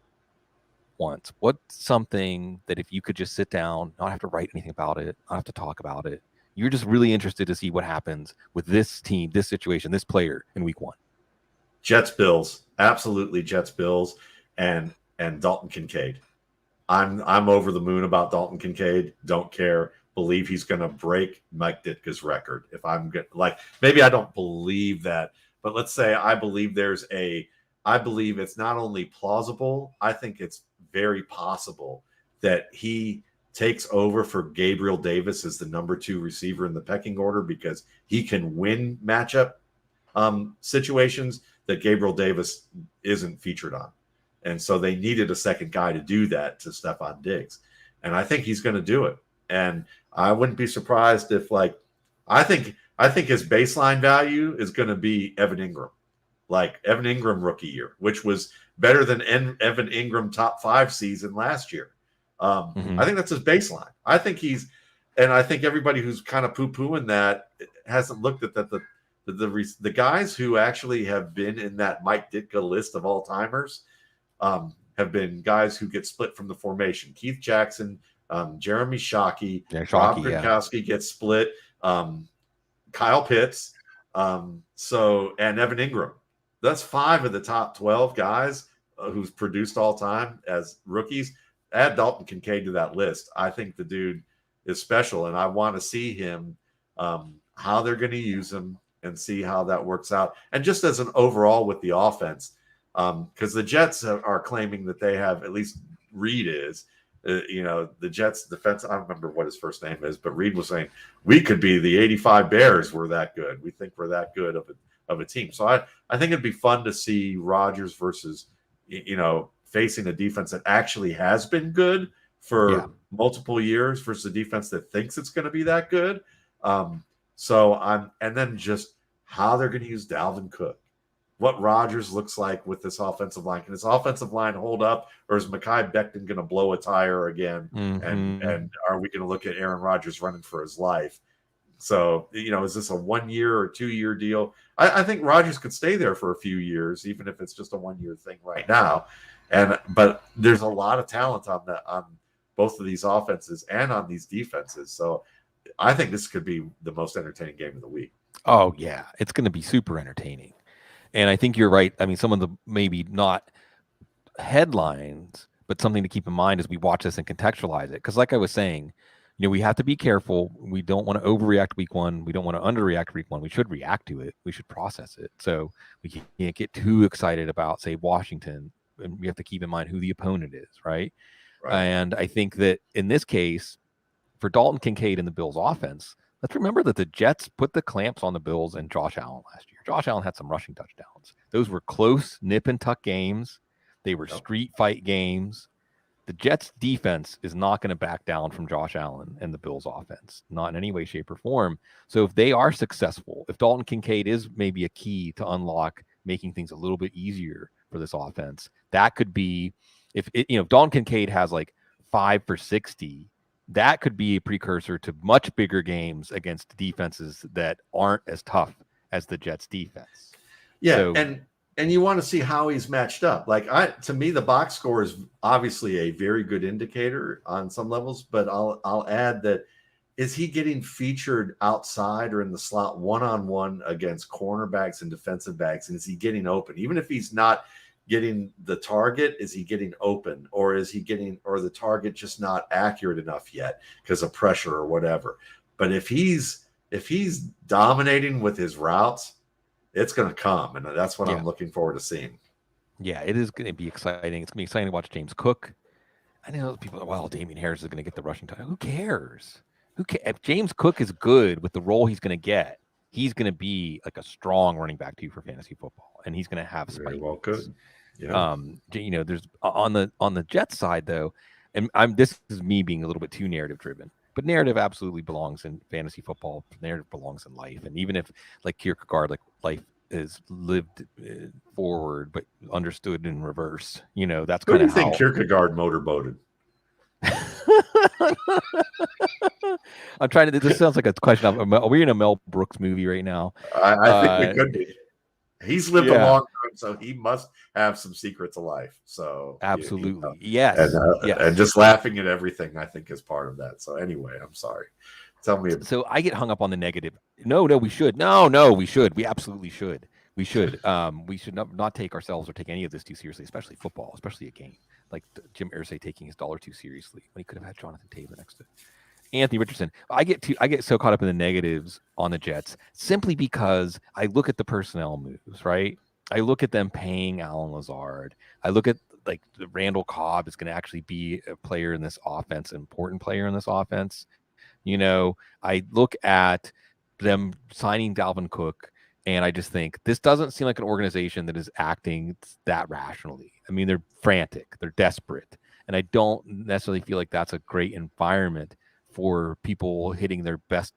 [SPEAKER 1] once. What's something that if you could just sit down, not have to write anything about it, not have to talk about it, you're just really interested to see what happens with this team, this situation, this player in week 1?
[SPEAKER 2] Jets Bills, absolutely Jets Bills, and Dalton Kincaid. I'm over the moon about Dalton Kincaid. Don't care. Believe he's going to break Mike Ditka's record. If I'm good, like, maybe I don't believe that, but let's say I believe I believe it's not only plausible, I think it's very possible that he takes over for Gabriel Davis as the number 2 receiver in the pecking order, because he can win matchup situations that Gabriel Davis isn't featured on. And so they needed a second guy to do that to Stephon Diggs. And I think he's going to do it. And I wouldn't be surprised if, like, I think his baseline value is going to be Evan Ingram. Like Evan Ingram rookie year, which was better than Evan Ingram top 5 season last year. I think that's his baseline. I think I think everybody who's kind of poo-pooing that hasn't looked at that. The guys who actually have been in that Mike Ditka list of all-timers have been guys who get split from the formation. Keith Jackson, Jeremy Shockey, Rob Gronkowski gets split, Kyle Pitts, and Evan Ingram. That's 5 of the top 12 guys who's produced all time as rookies. Add Dalton Kincaid to that list. I think the dude is special, and I want to see him, how they're going to use him, and see how that works out. And just as an overall with the offense, because the Jets are claiming that they have, at least Reed is, the Jets defense, I don't remember what his first name is, but Reed was saying, we could be the 85 Bears. We're that good. We think we're that good of a team. So I think it'd be fun to see Rodgers versus, facing a defense that actually has been good for multiple years versus a defense that thinks it's going to be that good. And then just how they're going to use Dalvin Cook, what Rodgers looks like with this offensive line. Can this offensive line hold up, or is Mekhi Becton going to blow a tire again? And are we going to look at Aaron Rodgers running for his life? So, is this a 1 year or 2 year deal? I think Rodgers could stay there for a few years, even if it's just a 1 year thing right now. But there's a lot of talent on both of these offenses and on these defenses. So I think this could be the most entertaining game of the week.
[SPEAKER 1] Oh yeah, it's going to be super entertaining. And I think you're right. I mean, some of the maybe not headlines, but something to keep in mind as we watch this and contextualize it. Because like I was saying, we have to be careful. We don't want to overreact week 1. We don't want to underreact week 1. We should react to it. We should process it. So we can't get too excited about, say, Washington. And we have to keep in mind who the opponent is, right? And I think that in this case, for Dalton Kincaid and the Bills offense, let's remember that the Jets put the clamps on the Bills and Josh Allen last year. Josh Allen had some rushing touchdowns. Those were close nip and tuck games. They were street fight games. The Jets defense is not going to back down from Josh Allen and the Bills offense, not in any way, shape, or form. So if they are successful, if Dalton Kincaid is maybe a key to unlock making things a little bit easier for this offense, that could be, if Dalton Kincaid has like 5 for 60, that could be a precursor to much bigger games against defenses that aren't as tough as the Jets defense.
[SPEAKER 2] Yeah. So, and you want to see how he's matched up. Like to me, the box score is obviously a very good indicator on some levels, but I'll add that, is he getting featured outside or in the slot one-on-one against cornerbacks and defensive backs? And is he getting open? Even if he's not getting the target, is he getting open, or is he getting, or the target just not accurate enough yet because of pressure or whatever? But if he's dominating with his routes, it's going to come, and that's what I'm looking forward to seeing.
[SPEAKER 1] Yeah, it is going to be exciting. It's going to be exciting to watch James Cook. I know people are, well, Damian Harris is going to get the rushing title. Who cares? If James Cook is good with the role he's going to get, he's going to be like a strong running back too for fantasy football, and he's going to have
[SPEAKER 2] very well good.
[SPEAKER 1] Yeah. There's on the Jets side though, and this is me being a little bit too narrative driven, but narrative absolutely belongs in fantasy football. Narrative belongs in life, and even if, like Kierkegaard, like life is lived forward but understood in reverse. That's kind of how.
[SPEAKER 2] Who do you think Kierkegaard motorboated?
[SPEAKER 1] I'm trying to. This sounds like a question. Are we in a Mel Brooks movie right now?
[SPEAKER 2] I think we could be. He's lived a
[SPEAKER 1] Yeah.
[SPEAKER 2] long time, so he must have some secret to life. So
[SPEAKER 1] Absolutely. Yes. Yes.
[SPEAKER 2] And just laughing at everything, I think, is part of that. So anyway, I'm sorry. Tell me.
[SPEAKER 1] So I get hung up on the negative. No, we should. No, we should. We absolutely should. We should. We should not take ourselves or take any of this too seriously, especially football, especially a game like Jim Irsay taking his dollar too seriously when he could have had Jonathan Taylor next to Anthony Richardson. I get so caught up in the negatives on the Jets simply because I look at the personnel moves, right? I look at them paying Alan Lazard. I look at like Randall Cobb is going to actually be a player in this offense, an important player in this offense. You know, I look at them signing Dalvin Cook, and I just think this doesn't seem like an organization that is acting that rationally. I mean, they're frantic, they're desperate, and I don't necessarily feel like that's a great environment for people hitting their best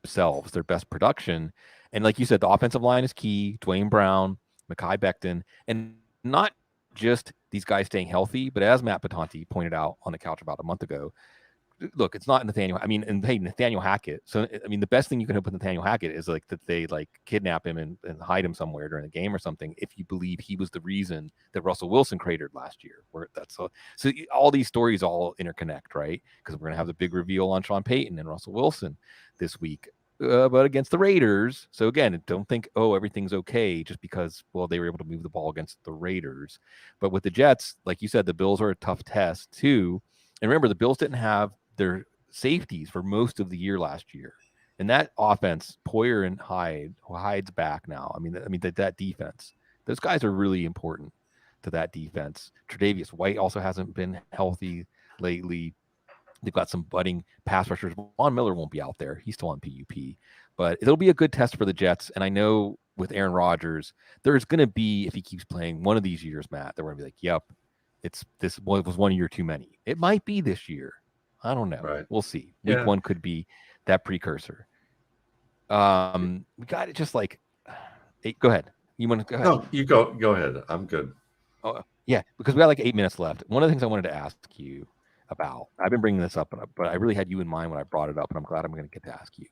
[SPEAKER 1] selves, their best production. And like you said, the offensive line is key. Dwayne Brown, Mekhi Becton, and not just these guys staying healthy, but as Matt Patanti pointed out on the couch about a month ago, look, it's not Nathaniel. I mean, and hey, Nathaniel Hackett. So, I mean, the best thing you can hope with Nathaniel Hackett is like that they like kidnap him and hide him somewhere during a game or something. If you believe he was the reason that Russell Wilson cratered last year, where that's so all these stories all interconnect, right? Because we're gonna have the big reveal on Sean Payton and Russell Wilson this week, but against the Raiders. So again, don't think everything's okay just because they were able to move the ball against the Raiders. But with the Jets, like you said, the Bills are a tough test too. And remember, the Bills didn't have their safeties for most of the year last year. And that offense, Poyer and Hyde's back now. I mean that defense, those guys are really important to that defense. Tre'Davious White also hasn't been healthy lately. They've got some budding pass rushers. Von Miller won't be out there. He's still on PUP. But it'll be a good test for the Jets. And I know with Aaron Rodgers, there's going to be, if he keeps playing one of these years, Matt, they're going to be like, yep, this was 1 year too many. It might be this year. I don't know.
[SPEAKER 2] Right.
[SPEAKER 1] We'll see. Week one could be that precursor. We got it just like, hey, go ahead. You want to go ahead?
[SPEAKER 2] No, you go ahead. I'm good.
[SPEAKER 1] Oh, yeah, because we got like 8 minutes left. One of the things I wanted to ask you about, I've been bringing this up, but I really had you in mind when I brought it up, and I'm glad I'm going to get to ask you.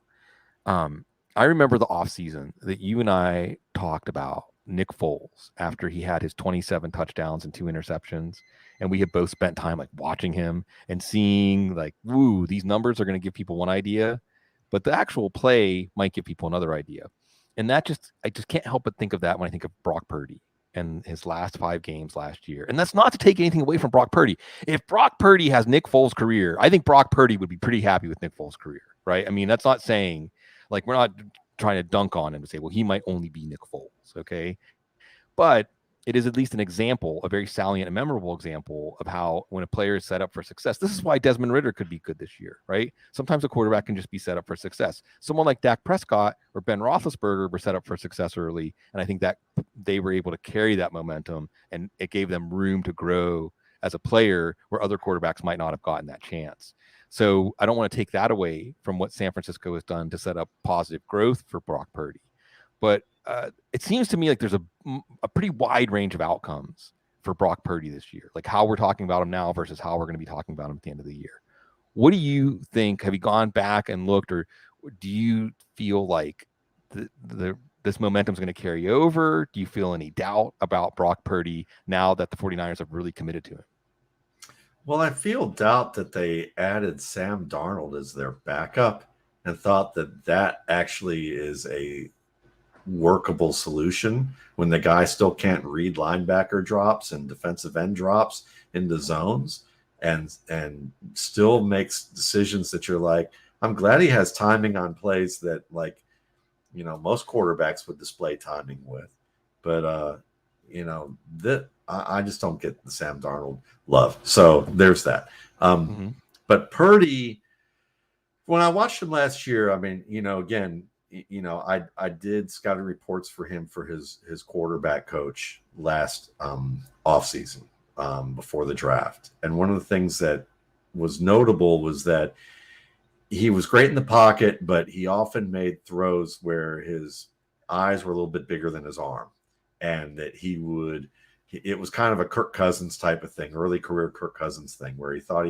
[SPEAKER 1] I remember the offseason that you and I talked about Nick Foles after he had his 27 touchdowns and 2 interceptions. And we had both spent time like watching him and seeing like, woo, these numbers are going to give people one idea, but the actual play might give people another idea. And I just can't help but think of that when I think of Brock Purdy and his last 5 games last year. And that's not to take anything away from Brock Purdy. If Brock Purdy has Nick Foles' career, I think Brock Purdy would be pretty happy with Nick Foles' career, right? I mean, that's not saying like we're not trying to dunk on him to say, well, he might only be Nick Foles, okay? But it is at least an example, a very salient and memorable example of how when a player is set up for success, this is why Desmond Ridder could be good this year, right? Sometimes a quarterback can just be set up for success. Someone like Dak Prescott or Ben Roethlisberger were set up for success early, and I think that they were able to carry that momentum, and it gave them room to grow as a player where other quarterbacks might not have gotten that chance. So I don't want to take that away from what San Francisco has done to set up positive growth for Brock Purdy. But it seems to me like there's a pretty wide range of outcomes for Brock Purdy this year, like how we're talking about him now versus how we're going to be talking about him at the end of the year. What do you think? Have you gone back and looked, or do you feel like this momentum is going to carry over? Do you feel any doubt about Brock Purdy now that the 49ers have really committed to him?
[SPEAKER 2] Well, I feel doubt that they added Sam Darnold as their backup and thought that actually is a workable solution when the guy still can't read linebacker drops and defensive end drops into zones and still makes decisions that you're like, I'm glad he has timing on plays that, like, you know, most quarterbacks would display timing with. But you know, that I just don't get the Sam Darnold love. So there's that. But Purdy, when I watched him last year, I mean, you know, again, you know, I did scouting reports for him for his quarterback coach last offseason before the draft. And one of the things that was notable was that he was great in the pocket, but he often made throws where his eyes were a little bit bigger than his arm. And that it was kind of a Kirk Cousins type of thing, early career Kirk Cousins thing, where he thought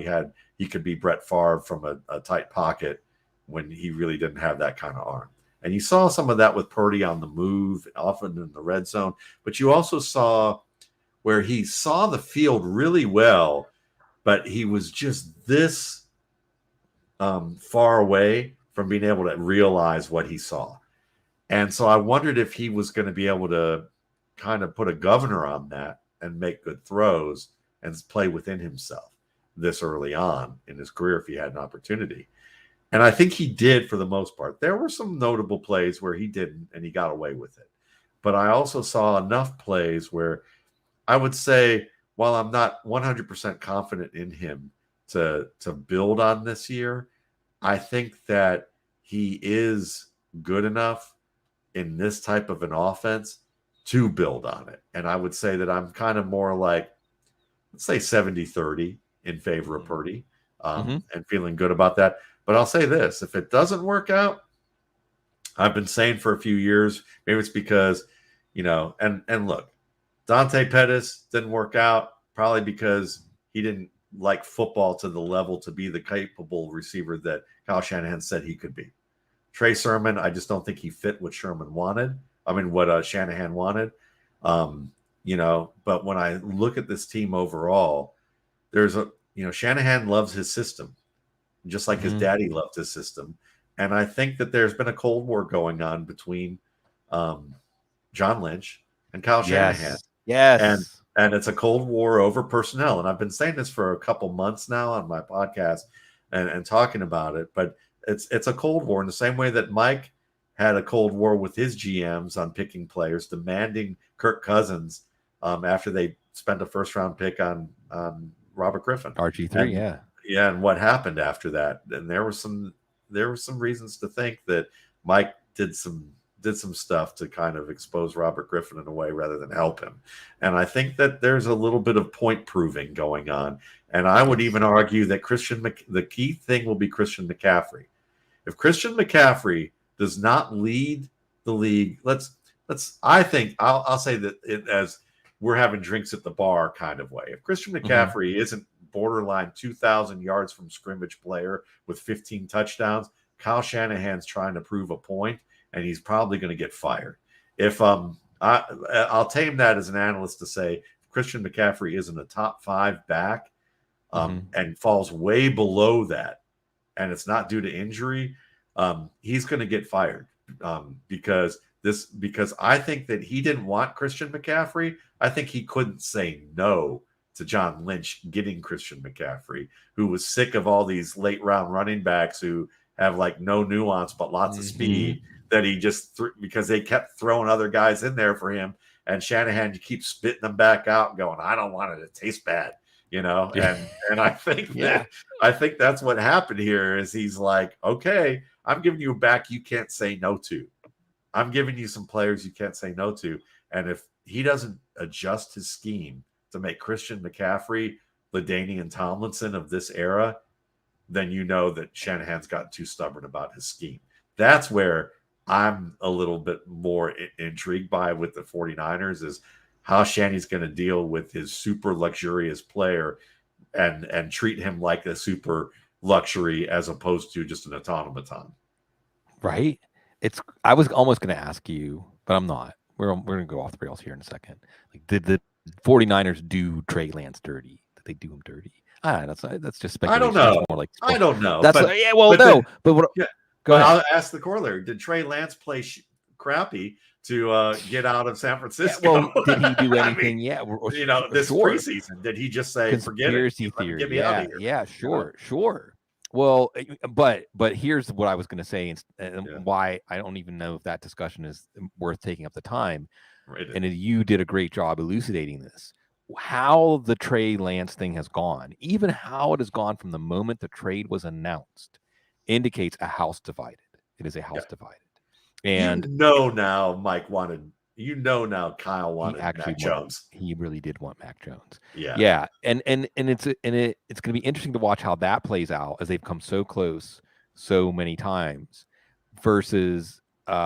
[SPEAKER 2] he he could be Brett Favre from a tight pocket when he really didn't have that kind of arm. And you saw some of that with Purdy on the move, often in the red zone. But you also saw where he saw the field really well, but he was just this far away from being able to realize what he saw. And so I wondered if he was going to be able to kind of put a governor on that and make good throws and play within himself this early on in his career if he had an opportunity. And I think he did for the most part. There were some notable plays where he didn't, and he got away with it. But I also saw enough plays where I would say, while I'm not 100% confident in him to build on this year, I think that he is good enough in this type of an offense to build on it. And I would say that I'm kind of more like, let's say 70-30 in favor of Purdy, and feeling good about that. But I'll say this, if it doesn't work out, I've been saying for a few years, maybe it's because, and look, Dante Pettis didn't work out, probably because he didn't like football to the level to be the capable receiver that Kyle Shanahan said he could be. Trey Sermon, I just don't think he fit what Shanahan wanted. But when I look at this team overall, Shanahan loves his system, just like his daddy loved his system. And I think that there's been a Cold War going on between John Lynch and Kyle Shanahan.
[SPEAKER 1] Yes.
[SPEAKER 2] And it's a Cold War over personnel. And I've been saying this for a couple months now on my podcast and talking about it. But it's a Cold War in the same way that Mike had a Cold War with his GMs on picking players, demanding Kirk Cousins after they spent a first-round pick on Robert Griffin.
[SPEAKER 1] RG3,
[SPEAKER 2] Yeah, and what happened after that? And there were some reasons to think that Mike did some stuff to kind of expose Robert Griffin in a way rather than help him. And I think that there's a little bit of point proving going on. And I would even argue that the key thing will be Christian McCaffrey. If Christian McCaffrey does not lead the league, I think I'll say that it as we're having drinks at the bar kind of way. If Christian McCaffrey isn't borderline 2,000 yards from scrimmage player with 15 touchdowns, Kyle Shanahan's trying to prove a point, and he's probably going to get fired. If I'll tame that as an analyst to say Christian McCaffrey isn't a top 5 back and falls way below that, and it's not due to injury, he's going to get fired because I think that he didn't want Christian McCaffrey. I think he couldn't say no to John Lynch getting Christian McCaffrey, who was sick of all these late round running backs who have like no nuance but lots of speed that he just because they kept throwing other guys in there for him, and Shanahan keeps spitting them back out and going, I don't want it to taste bad, and I think I think that's what happened here is he's like, okay, I'm giving you a back you can't say no to. I'm giving you some players you can't say no to. And if he doesn't adjust his scheme to make Christian McCaffrey LaDainian Tomlinson of this era, then you know that Shanahan's gotten too stubborn about his scheme. That's where I'm a little bit more intrigued by with the 49ers is how Shanny's going to deal with his super luxurious player and treat him like a super luxury as opposed to just an automaton.
[SPEAKER 1] Right. I was almost going to ask you, but I'm not. We're going to go off the rails here in a second. Like, did the 49ers do Trey Lance dirty? Did they do him dirty? That's just speculation.
[SPEAKER 2] I don't know.
[SPEAKER 1] More like
[SPEAKER 2] I don't know.
[SPEAKER 1] That's go ahead.
[SPEAKER 2] I'll ask the corollary. Did Trey Lance play crappy to get out of San Francisco?
[SPEAKER 1] Yeah, well, did he do anything?
[SPEAKER 2] This preseason, did he just say,
[SPEAKER 1] conspiracy theory?
[SPEAKER 2] Get me out of here.
[SPEAKER 1] Yeah, sure. Well, but here's what I was going to say, and why I don't even know if that discussion is worth taking up the time.
[SPEAKER 2] Right.
[SPEAKER 1] And you did a great job elucidating this. How the Trey Lance thing has gone, even how it has gone from the moment the trade was announced, indicates a house divided. It is a house divided. And
[SPEAKER 2] now Mike wanted. Kyle wanted Mac Jones.
[SPEAKER 1] He really did want Mac Jones.
[SPEAKER 2] Yeah.
[SPEAKER 1] And it's going to be interesting to watch how that plays out as they've come so close so many times versus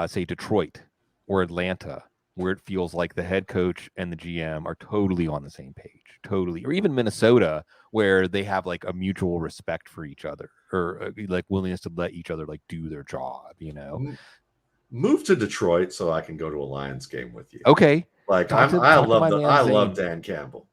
[SPEAKER 1] say Detroit or Atlanta where it feels like the head coach and the GM are totally on the same page, totally. Or even Minnesota, where they have like a mutual respect for each other, or like willingness to let each other like do their job, you know.
[SPEAKER 2] Move to Detroit so I can go to a Lions game with you.
[SPEAKER 1] Okay.
[SPEAKER 2] Like
[SPEAKER 1] Talk to my man
[SPEAKER 2] I
[SPEAKER 1] Zane.
[SPEAKER 2] love Dan Campbell.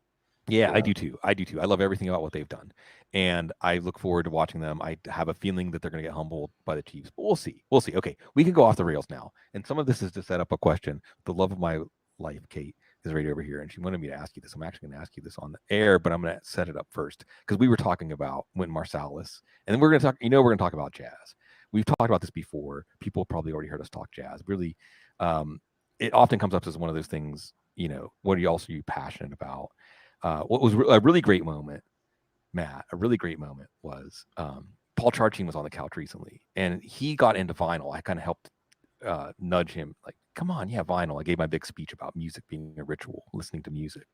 [SPEAKER 1] Yeah, I do too. I do too. I love everything about what they've done. And I look forward to watching them. I have a feeling that they're going to get humbled by the Chiefs, but we'll see. We'll see. Okay, we can go off the rails now. And some of this is to set up a question. The love of my life, Kate, is right over here, and she wanted me to ask you this. I'm actually going to ask you this on the air, but I'm going to set it up first because we were talking about Wynton Marsalis, and then we're going to talk. We're going to talk about Jazz. We've talked about this before. People probably already heard us talk Jazz. Really, it often comes up as one of those things. What are you passionate about? What was a really great moment, Matt, a really great moment was Paul Charching was on the couch recently, and he got into vinyl. I kind of helped nudge him, like, come on, yeah, vinyl. I gave my big speech about music being a ritual, listening to music.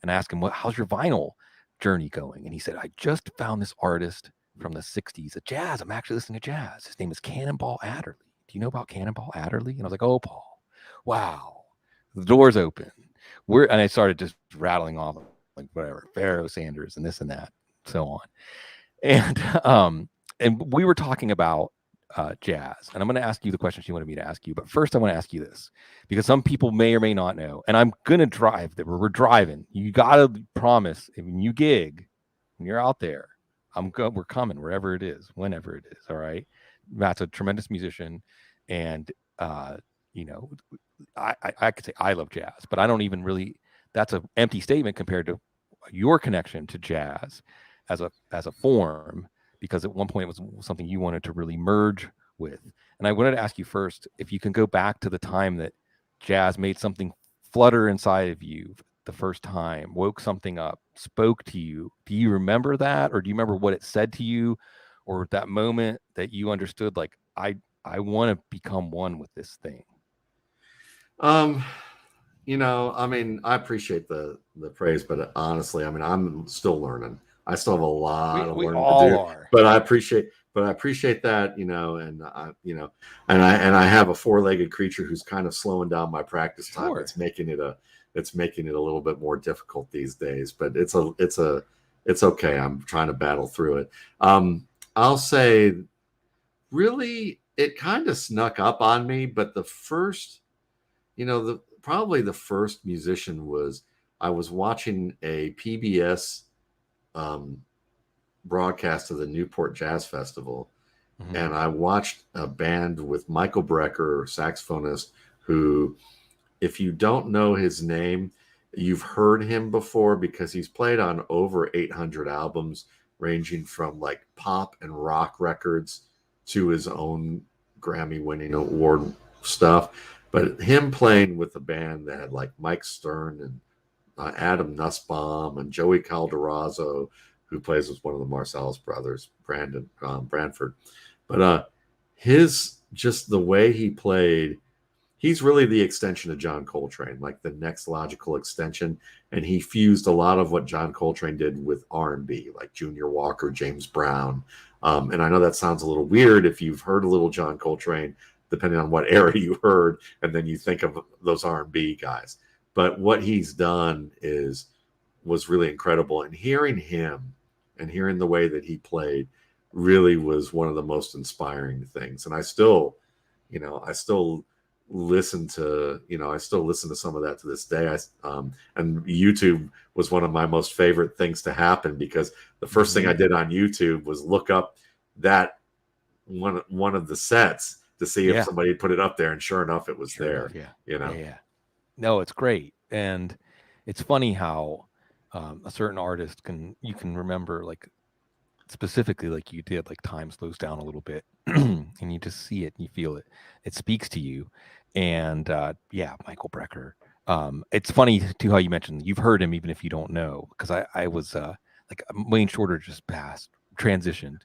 [SPEAKER 1] And I asked him, how's your vinyl journey going? And he said, I just found this artist from the 60s, a jazz. I'm actually listening to jazz. His name is Cannonball Adderley. Do you know about Cannonball Adderley? And I was like, oh, Paul, wow. The door's open. And I started just rattling off like whatever, Pharaoh Sanders and this and that, so on. And we were talking about jazz. And I'm going to ask you the question she wanted me to ask you. But first, I want to ask you this, because some people may or may not know. And I'm going to drive that we're driving. You got to promise when you gig, when you're out there, we're coming wherever it is, whenever it is. All right. Matt's a tremendous musician. And, I could say I love jazz, but I don't even really, that's an empty statement compared to your connection to jazz as a form, because at one point it was something you wanted to really merge with. And I wanted to ask you first, if you can go back to the time that jazz made something flutter inside of you the first time, woke something up, spoke to you. Do you remember that? Or do you remember what it said to you, or that moment that you understood, like, I want to become one with this thing?
[SPEAKER 2] I appreciate the praise, but honestly, I'm still learning. I still have a lot of learning to do. But I appreciate that, and I have a four-legged creature who's kind of slowing down my practice time.
[SPEAKER 1] Sure.
[SPEAKER 2] It's making it a little bit more difficult these days, but it's okay. I'm trying to battle through it. I'll say, really, it kind of snuck up on me, but the first, probably the first musician was, I was watching a PBS broadcast of the Newport Jazz Festival, and I watched a band with Michael Brecker, saxophonist, who, if you don't know his name, you've heard him before because he's played on over 800 albums, ranging from like pop and rock records to his own Grammy-winning award stuff. But him playing with a band that had like Mike Stern and Adam Nussbaum and Joey Calderazzo, who plays with one of the Marsalis brothers, Branford. But just the way he played, he's really the extension of John Coltrane, like the next logical extension. And he fused a lot of what John Coltrane did with R&B, like Junior Walker, James Brown. And I know that sounds a little weird if you've heard a little John Coltrane, depending on what era you heard, and then you think of those R&B guys. But what he's done was really incredible. And hearing him and hearing the way that he played really was one of the most inspiring things. And I still listen to some of that to this day. And YouTube was one of my most favorite things to happen, because the first thing I did on YouTube was look up that one of the sets to see if somebody put it up there, and sure enough, it was there.
[SPEAKER 1] Yeah. No, it's great. And it's funny how a certain artist you can remember, like, specifically like you did, like time slows down a little bit and you just see it and you feel it. It speaks to you. And Michael Brecker. It's funny too how you mentioned you've heard him even if you don't know, because I was like Wayne Shorter just transitioned.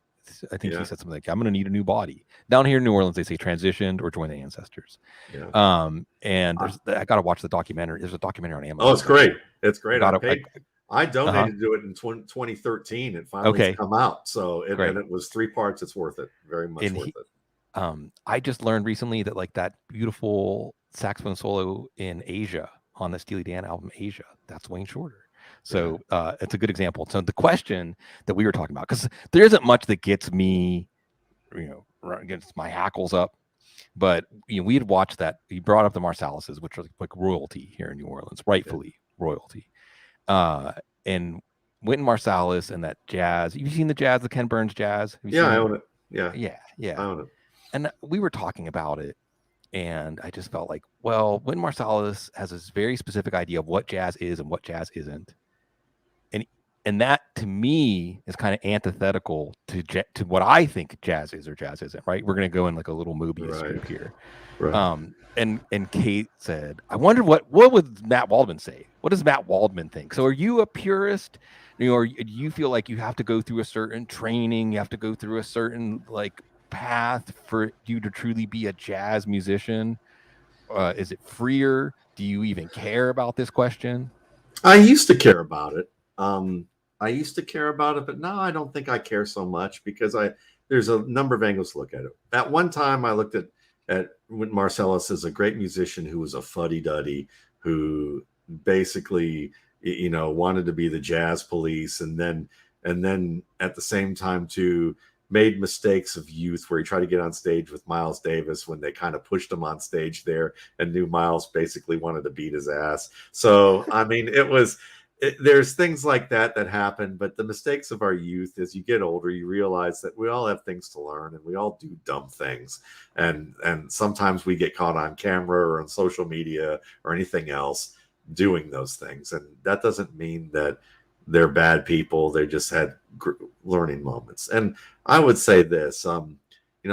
[SPEAKER 1] I think he said something like, I'm going to need a new body. Down here in New Orleans, they say transitioned or join the ancestors. Yeah. And I got to watch the documentary. There's a documentary on Amazon.
[SPEAKER 2] Oh, it's great. It's great. I donated to it in 2013. It finally come out. So and it was 3 parts. It's worth it. Very much worth it.
[SPEAKER 1] I just learned recently that like that beautiful saxophone solo in Asia on the Steely Dan album Asia, that's Wayne Shorter. So it's a good example. So the question that we were talking about, because there isn't much that gets me, gets my hackles up, but we had watched that. He brought up the Marsalises, which are like royalty here in New Orleans, rightfully royalty. And Wynton Marsalis and that jazz. You've seen the jazz, the Ken Burns jazz?
[SPEAKER 2] I own it.
[SPEAKER 1] Yeah.
[SPEAKER 2] I own it.
[SPEAKER 1] And we were talking about it, and I just felt like, well, Wynton Marsalis has this very specific idea of what jazz is and what jazz isn't, and that to me is kind of antithetical to what I think jazz is or jazz isn't. Right? We're going to go in like a little Mobius scoop here.
[SPEAKER 2] Right.
[SPEAKER 1] And Kate said, I wonder what would Matt Waldman say? What does Matt Waldman think? So are you a purist? Or do you feel like you have to go through a certain training, you have to go through a certain like path for you to truly be a jazz musician? Is it freer? Do you even care about this question?
[SPEAKER 2] I used to care about it. But now I don't think I care so much because there's a number of angles to look at it. At one time, I looked at Marsalis as a great musician who was a fuddy-duddy, who basically, wanted to be the jazz police, and then at the same time too made mistakes of youth where he tried to get on stage with Miles Davis when they kind of pushed him on stage there and knew Miles basically wanted to beat his ass. So I mean, there's things like that happen, but the mistakes of our youth, as you get older, you realize that we all have things to learn and we all do dumb things. And sometimes we get caught on camera or on social media or anything else doing those things. And that doesn't mean that they're bad people. They just had learning moments. And I would say this,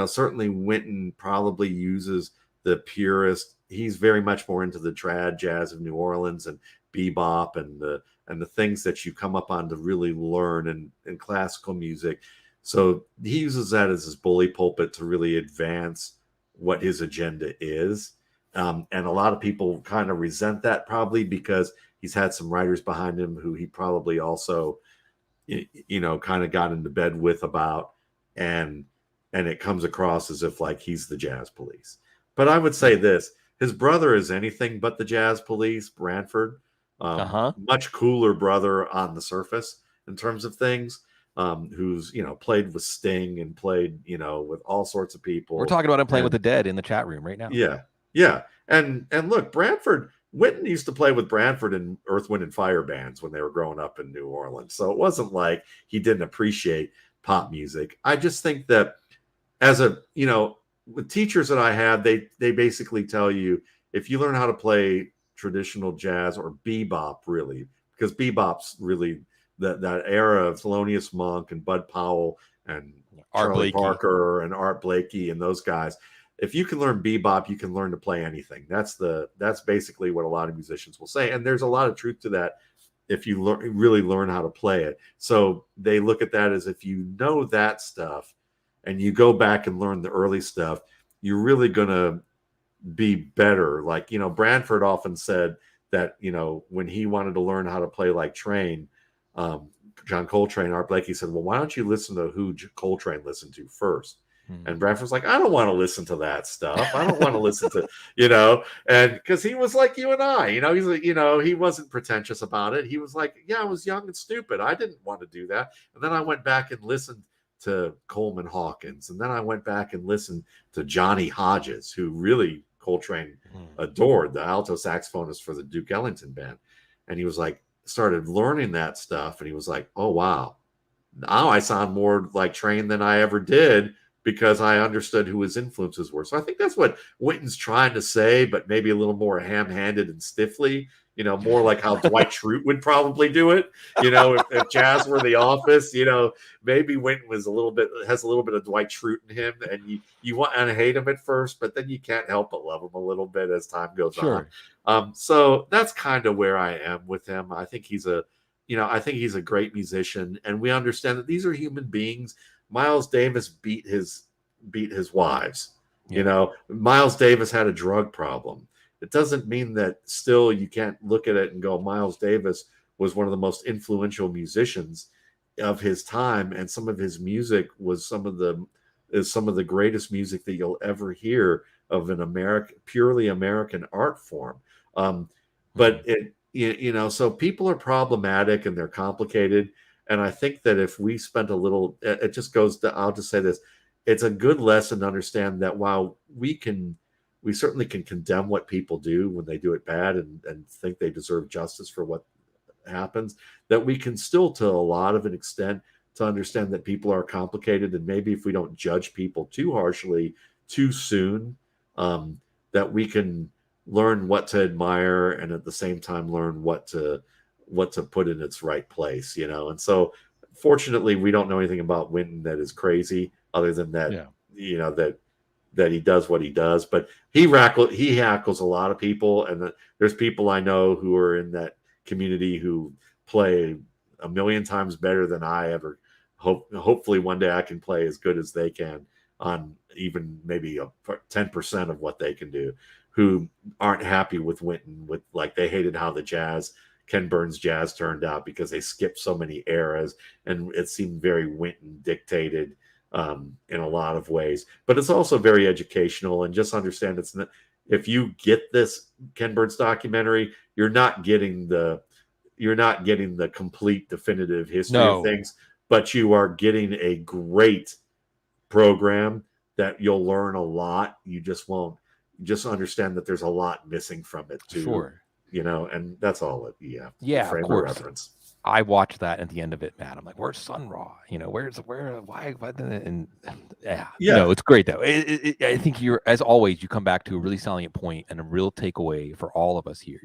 [SPEAKER 2] certainly Wynton probably uses the purist. He's very much more into the trad jazz of New Orleans and bebop and the things that you come up on to really learn in classical music. So he uses that as his bully pulpit to really advance what his agenda is. And a lot of people kind of resent that probably because he's had some writers behind him who he probably also, kind of got into bed with about, and it comes across as if like he's the jazz police. But I would say this, his brother is anything but the jazz police, Branford. Much cooler brother on the surface in terms of things, who's, played with Sting and played, with all sorts of people.
[SPEAKER 1] We're talking about him playing with the Dead in the chat room right now.
[SPEAKER 2] Yeah. And look, Wynton used to play with Branford in Earth, Wind, and Fire bands when they were growing up in New Orleans. So it wasn't like he didn't appreciate pop music. I just think that with teachers that I have, they basically tell you, if you learn how to play traditional jazz or bebop, really, because bebop's really that era of Thelonious Monk and Bud Powell and Charlie Parker and Art Blakey and those guys. If you can learn bebop, you can learn to play anything. That's basically what a lot of musicians will say. And there's a lot of truth to that if you really learn how to play it. So they look at that as if you know that stuff and you go back and learn the early stuff, you're really going to be better. Like, Branford often said that, when he wanted to learn how to play like Train, John Coltrane, Art Blakey said, well, why don't you listen to who Coltrane listened to first? And Branford's like, I don't want to listen to that stuff. I don't want to listen to, and because he was like you and I, he's like, he wasn't pretentious about it. He was like, yeah, I was young and stupid. I didn't want to do that. And then I went back and listened to Coleman Hawkins. And then I went back and listened to Johnny Hodges, who really Coltrane adored, the alto saxophonist for the Duke Ellington band. And he was like, started learning that stuff. And he was like, oh, wow. Now I sound more like Train than I ever did because I understood who his influences were. So I think that's what Wynton's trying to say, but maybe a little more ham-handed and stiffly, more like how Dwight Schrute would probably do it. If jazz were The Office, maybe Wynton has a little bit of Dwight Schrute in him, and you want to hate him at first, but then you can't help but love him a little bit as time goes on. So that's kind of where I am with him. I think he's a great musician, and we understand that these are human beings. Miles Davis beat his wives. Miles Davis had a drug problem. It doesn't mean that still you can't look at it and go, Miles Davis was one of the most influential musicians of his time, and some of his music was some of the is some of the greatest music that you'll ever hear of an purely American art form. But so people are problematic and they're complicated. And I think that if we spent a little, it just goes to, I'll just say this, it's a good lesson to understand that while we certainly can condemn what people do when they do it bad and think they deserve justice for what happens, that we can still, to a lot of an extent, to understand that people are complicated. And maybe if we don't judge people too harshly too soon, that we can learn what to admire and at the same time learn what to put in its right place, And so fortunately we don't know anything about Winton that is crazy, other than that, that he does what he does. But he hackles a lot of people, and there's people I know who are in that community who play a million times better than I ever hopefully one day I can play as good as they can on even maybe 10% of what they can do, who aren't happy with Winton, with like they hated how the Ken Burns jazz turned out because they skipped so many eras and it seemed very Winton dictated in a lot of ways. But it's also very educational, and just understand it's not, if you get this Ken Burns documentary, you're not getting the complete definitive history of things, but you are getting a great program that you'll learn a lot. You just understand that there's a lot missing from it too.
[SPEAKER 1] Sure.
[SPEAKER 2] And that's all it.
[SPEAKER 1] Yeah,
[SPEAKER 2] frame
[SPEAKER 1] of course.
[SPEAKER 2] reference.
[SPEAKER 1] I watched that at the end of it, Matt. I'm like, where's Sun Ra? Why? And it's great though. I think as always, you come back to a really salient point and a real takeaway for all of us here.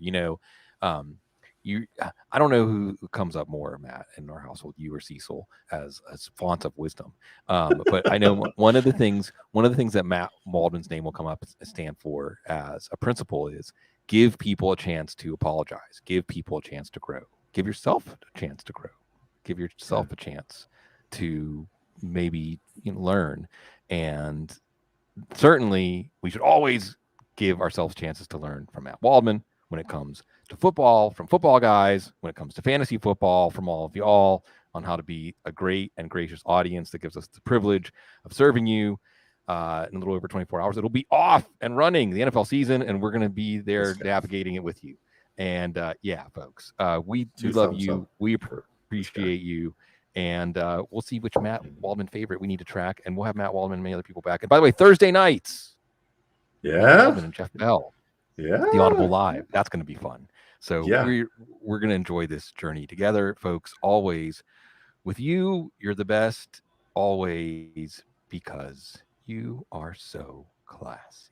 [SPEAKER 1] I don't know who comes up more, Matt, in our household, you or Cecil, as fonts of wisdom. But I know one of the things that Matt Waldman's name will come up stand for as a principle is give people a chance to apologize, give people a chance to grow, give yourself a chance to grow, give yourself a chance to maybe learn. And certainly we should always give ourselves chances to learn from Matt Waldman when it comes to football, from football guys, when it comes to fantasy football, from all of y'all, on how to be a great and gracious audience that gives us the privilege of serving you in a little over 24 hours. It'll be off and running, the NFL season, and we're going to be there navigating it with you. And folks, we love you. We appreciate you. And we'll see which Matt Waldman favorite we need to track. And we'll have Matt Waldman and many other people back. And by the way, Thursday nights, Matt Waldman and Jeff Bell.
[SPEAKER 2] Yeah,
[SPEAKER 1] the Audible Live. That's going to be fun. So we're going to enjoy this journey together, folks. Always with you. You're the best. Always, because you are so classy.